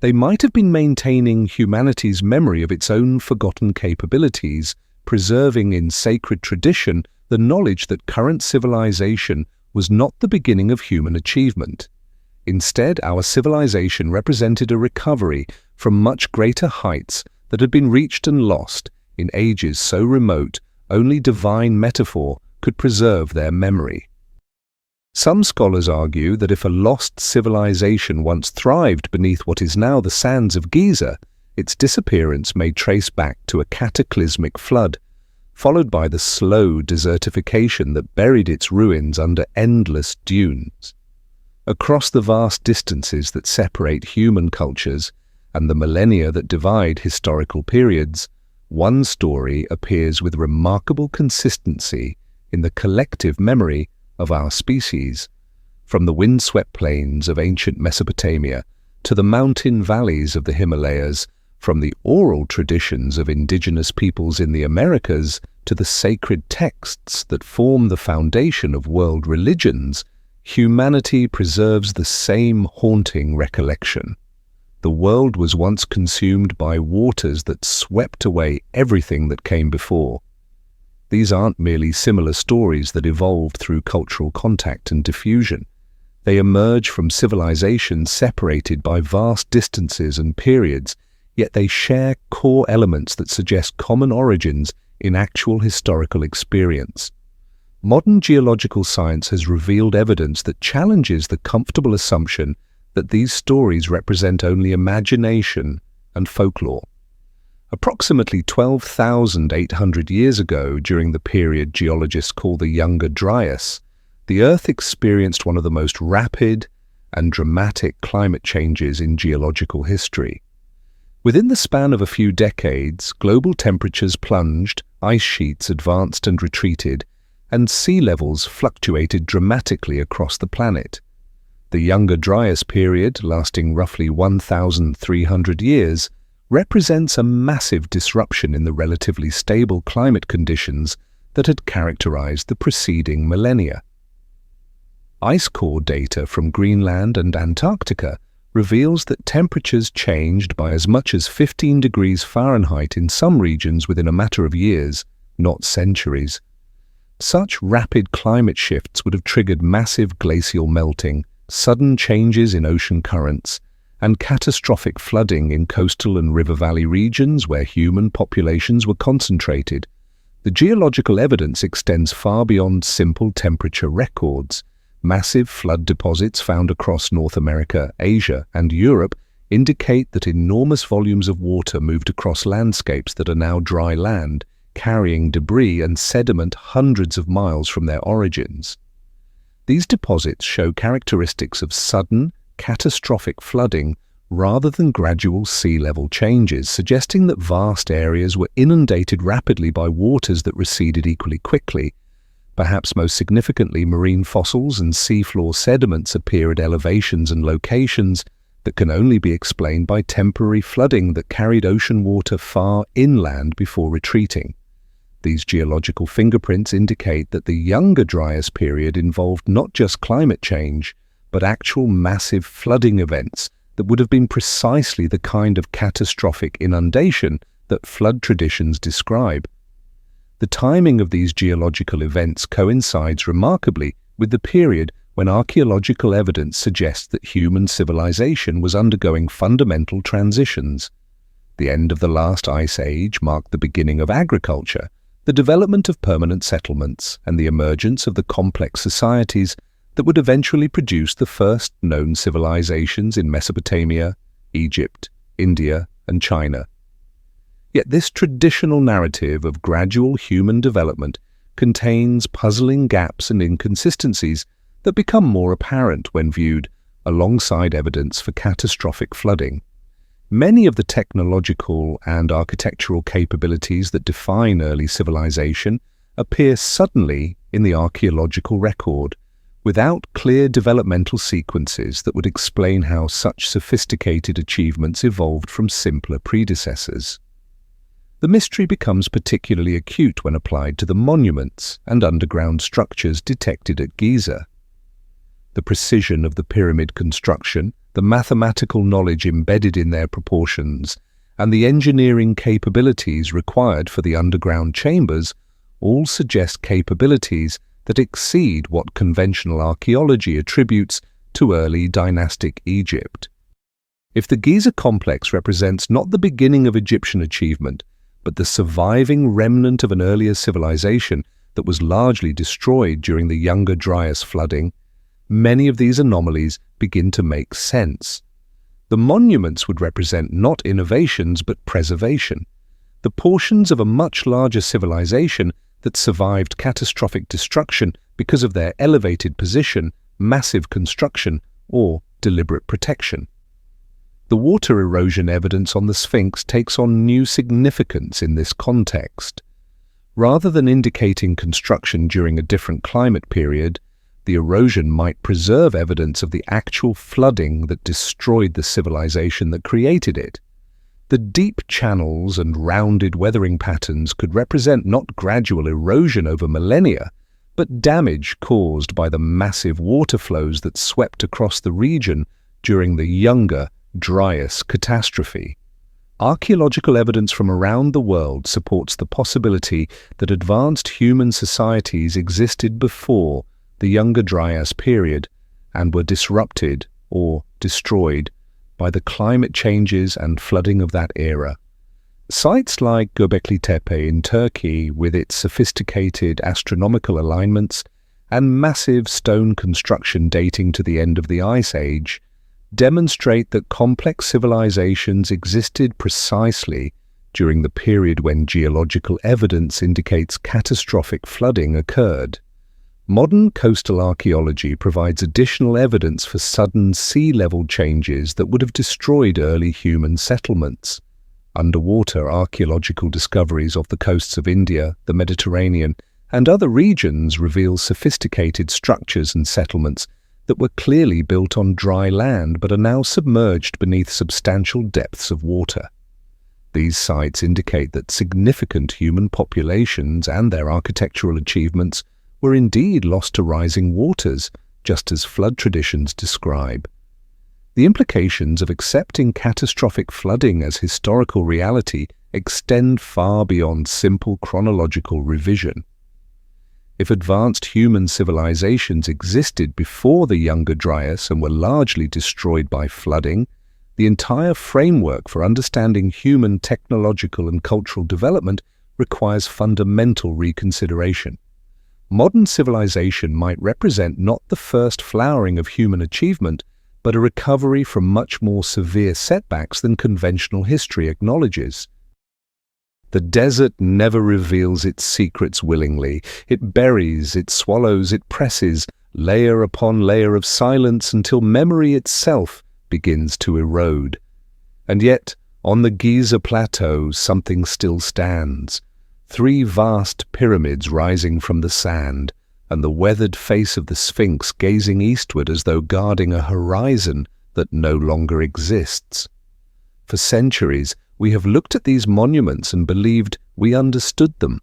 They might have been maintaining humanity's memory of its own forgotten capabilities, preserving in sacred tradition the knowledge that current civilization was not the beginning of human achievement. Instead, our civilization represented a recovery from much greater heights that had been reached and lost in ages so remote only divine metaphor could preserve their memory. Some scholars argue that if a lost civilization once thrived beneath what is now the sands of Giza, its disappearance may trace back to a cataclysmic flood, followed by the slow desertification that buried its ruins under endless dunes. Across the vast distances that separate human cultures and the millennia that divide historical periods, one story appears with remarkable consistency in the collective memory of our species. From the windswept plains of ancient Mesopotamia to the mountain valleys of the Himalayas, from the oral traditions of indigenous peoples in the Americas to the sacred texts that form the foundation of world religions, humanity preserves the same haunting recollection. The world was once consumed by waters that swept away everything that came before. These aren't merely similar stories that evolved through cultural contact and diffusion. They emerge from civilizations separated by vast distances and periods, yet they share core elements that suggest common origins in actual historical experience. Modern geological science has revealed evidence that challenges the comfortable assumption that these stories represent only imagination and folklore. Approximately 12,800 years ago, during the period geologists call the Younger Dryas, the Earth experienced one of the most rapid and dramatic climate changes in geological history. Within the span of a few decades, global temperatures plunged, ice sheets advanced and retreated, and sea levels fluctuated dramatically across the planet. The Younger Dryas period, lasting roughly 1,300 years, represents a massive disruption in the relatively stable climate conditions that had characterized the preceding millennia. Ice core data from Greenland and Antarctica reveals that temperatures changed by as much as 15 degrees Fahrenheit in some regions within a matter of years, not centuries. Such rapid climate shifts would have triggered massive glacial melting, sudden changes in ocean currents, and catastrophic flooding in coastal and river valley regions where human populations were concentrated. The geological evidence extends far beyond simple temperature records. Massive flood deposits found across North America, Asia, and Europe indicate that enormous volumes of water moved across landscapes that are now dry land, carrying debris and sediment hundreds of miles from their origins. These deposits show characteristics of sudden, catastrophic flooding rather than gradual sea level changes, suggesting that vast areas were inundated rapidly by waters that receded equally quickly. Perhaps most significantly, marine fossils and seafloor sediments appear at elevations and locations that can only be explained by temporary flooding that carried ocean water far inland before retreating. These geological fingerprints indicate that the Younger Dryas period involved not just climate change, but actual massive flooding events that would have been precisely the kind of catastrophic inundation that flood traditions describe. The timing of these geological events coincides remarkably with the period when archaeological evidence suggests that human civilization was undergoing fundamental transitions. The end of the last ice age marked the beginning of agriculture, the development of permanent settlements, and the emergence of the complex societies that would eventually produce the first known civilizations in Mesopotamia, Egypt, India, and China. Yet this traditional narrative of gradual human development contains puzzling gaps and inconsistencies that become more apparent when viewed alongside evidence for catastrophic flooding. Many of the technological and architectural capabilities that define early civilization appear suddenly in the archaeological record, without clear developmental sequences that would explain how such sophisticated achievements evolved from simpler predecessors. The mystery becomes particularly acute when applied to the monuments and underground structures detected at Giza. The precision of the pyramid construction, the mathematical knowledge embedded in their proportions, and the engineering capabilities required for the underground chambers all suggest capabilities that exceed what conventional archaeology attributes to early dynastic Egypt. If the Giza complex represents not the beginning of Egyptian achievement, but the surviving remnant of an earlier civilization that was largely destroyed during the Younger Dryas flooding, many of these anomalies begin to make sense. The monuments would represent not innovations but preservation, the portions of a much larger civilization that survived catastrophic destruction because of their elevated position, massive construction, or deliberate protection. The water erosion evidence on the Sphinx takes on new significance in this context. Rather than indicating construction during a different climate period, the erosion might preserve evidence of the actual flooding that destroyed the civilization that created it. The deep channels and rounded weathering patterns could represent not gradual erosion over millennia, but damage caused by the massive water flows that swept across the region during the Younger Dryas catastrophe. Archaeological evidence from around the world supports the possibility that advanced human societies existed before the Younger Dryas period and were disrupted or destroyed by the climate changes and flooding of that era. Sites like Göbekli Tepe in Turkey, with its sophisticated astronomical alignments and massive stone construction dating to the end of the Ice Age, demonstrate that complex civilizations existed precisely during the period when geological evidence indicates catastrophic flooding occurred. Modern coastal archaeology provides additional evidence for sudden sea level changes that would have destroyed early human settlements. Underwater archaeological discoveries off the coasts of India, the Mediterranean, and other regions reveal sophisticated structures and settlements that were clearly built on dry land but are now submerged beneath substantial depths of water. These sites indicate that significant human populations and their architectural achievements were indeed lost to rising waters, just as flood traditions describe. The implications of accepting catastrophic flooding as historical reality extend far beyond simple chronological revision. If advanced human civilizations existed before the Younger Dryas and were largely destroyed by flooding, the entire framework for understanding human technological and cultural development requires fundamental reconsideration. Modern civilization might represent not the first flowering of human achievement, but a recovery from much more severe setbacks than conventional history acknowledges. The desert never reveals its secrets willingly. It buries, it swallows, it presses, layer upon layer of silence until memory itself begins to erode. And yet, on the Giza plateau, something still stands. 3 vast pyramids rising from the sand, and the weathered face of the Sphinx gazing eastward as though guarding a horizon that no longer exists. For centuries, we have looked at these monuments and believed we understood them.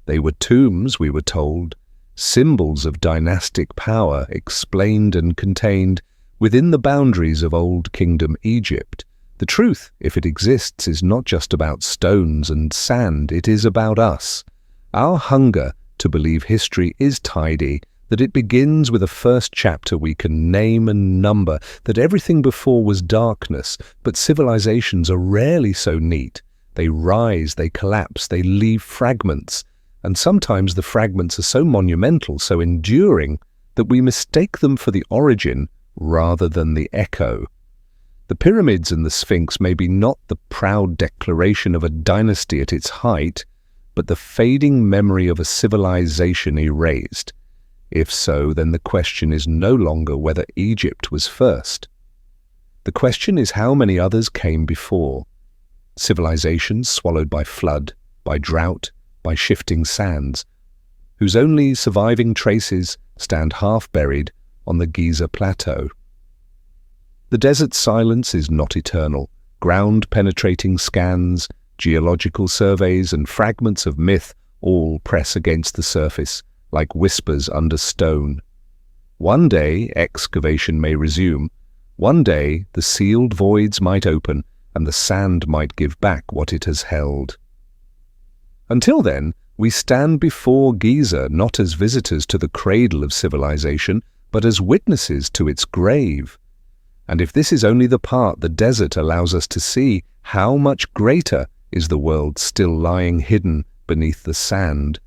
They were tombs, we were told, symbols of dynastic power explained and contained within the boundaries of Old Kingdom Egypt. The truth, if it exists, is not just about stones and sand, it is about us. Our hunger to believe history is tidy, that it begins with a first chapter we can name and number, that everything before was darkness, but civilizations are rarely so neat. They rise, they collapse, they leave fragments, and sometimes the fragments are so monumental, so enduring, that we mistake them for the origin rather than the echo. The pyramids and the Sphinx may be not the proud declaration of a dynasty at its height, but the fading memory of a civilization erased. If so, then the question is no longer whether Egypt was first. The question is how many others came before. Civilizations swallowed by flood, by drought, by shifting sands, whose only surviving traces stand half-buried on the Giza plateau. The desert's silence is not eternal. Ground-penetrating scans, geological surveys, and fragments of myth all press against the surface, like whispers under stone. One day, excavation may resume. One day, the sealed voids might open, and the sand might give back what it has held. Until then, we stand before Giza not as visitors to the cradle of civilization, but as witnesses to its grave. And if this is only the part the desert allows us to see, how much greater is the world still lying hidden beneath the sand?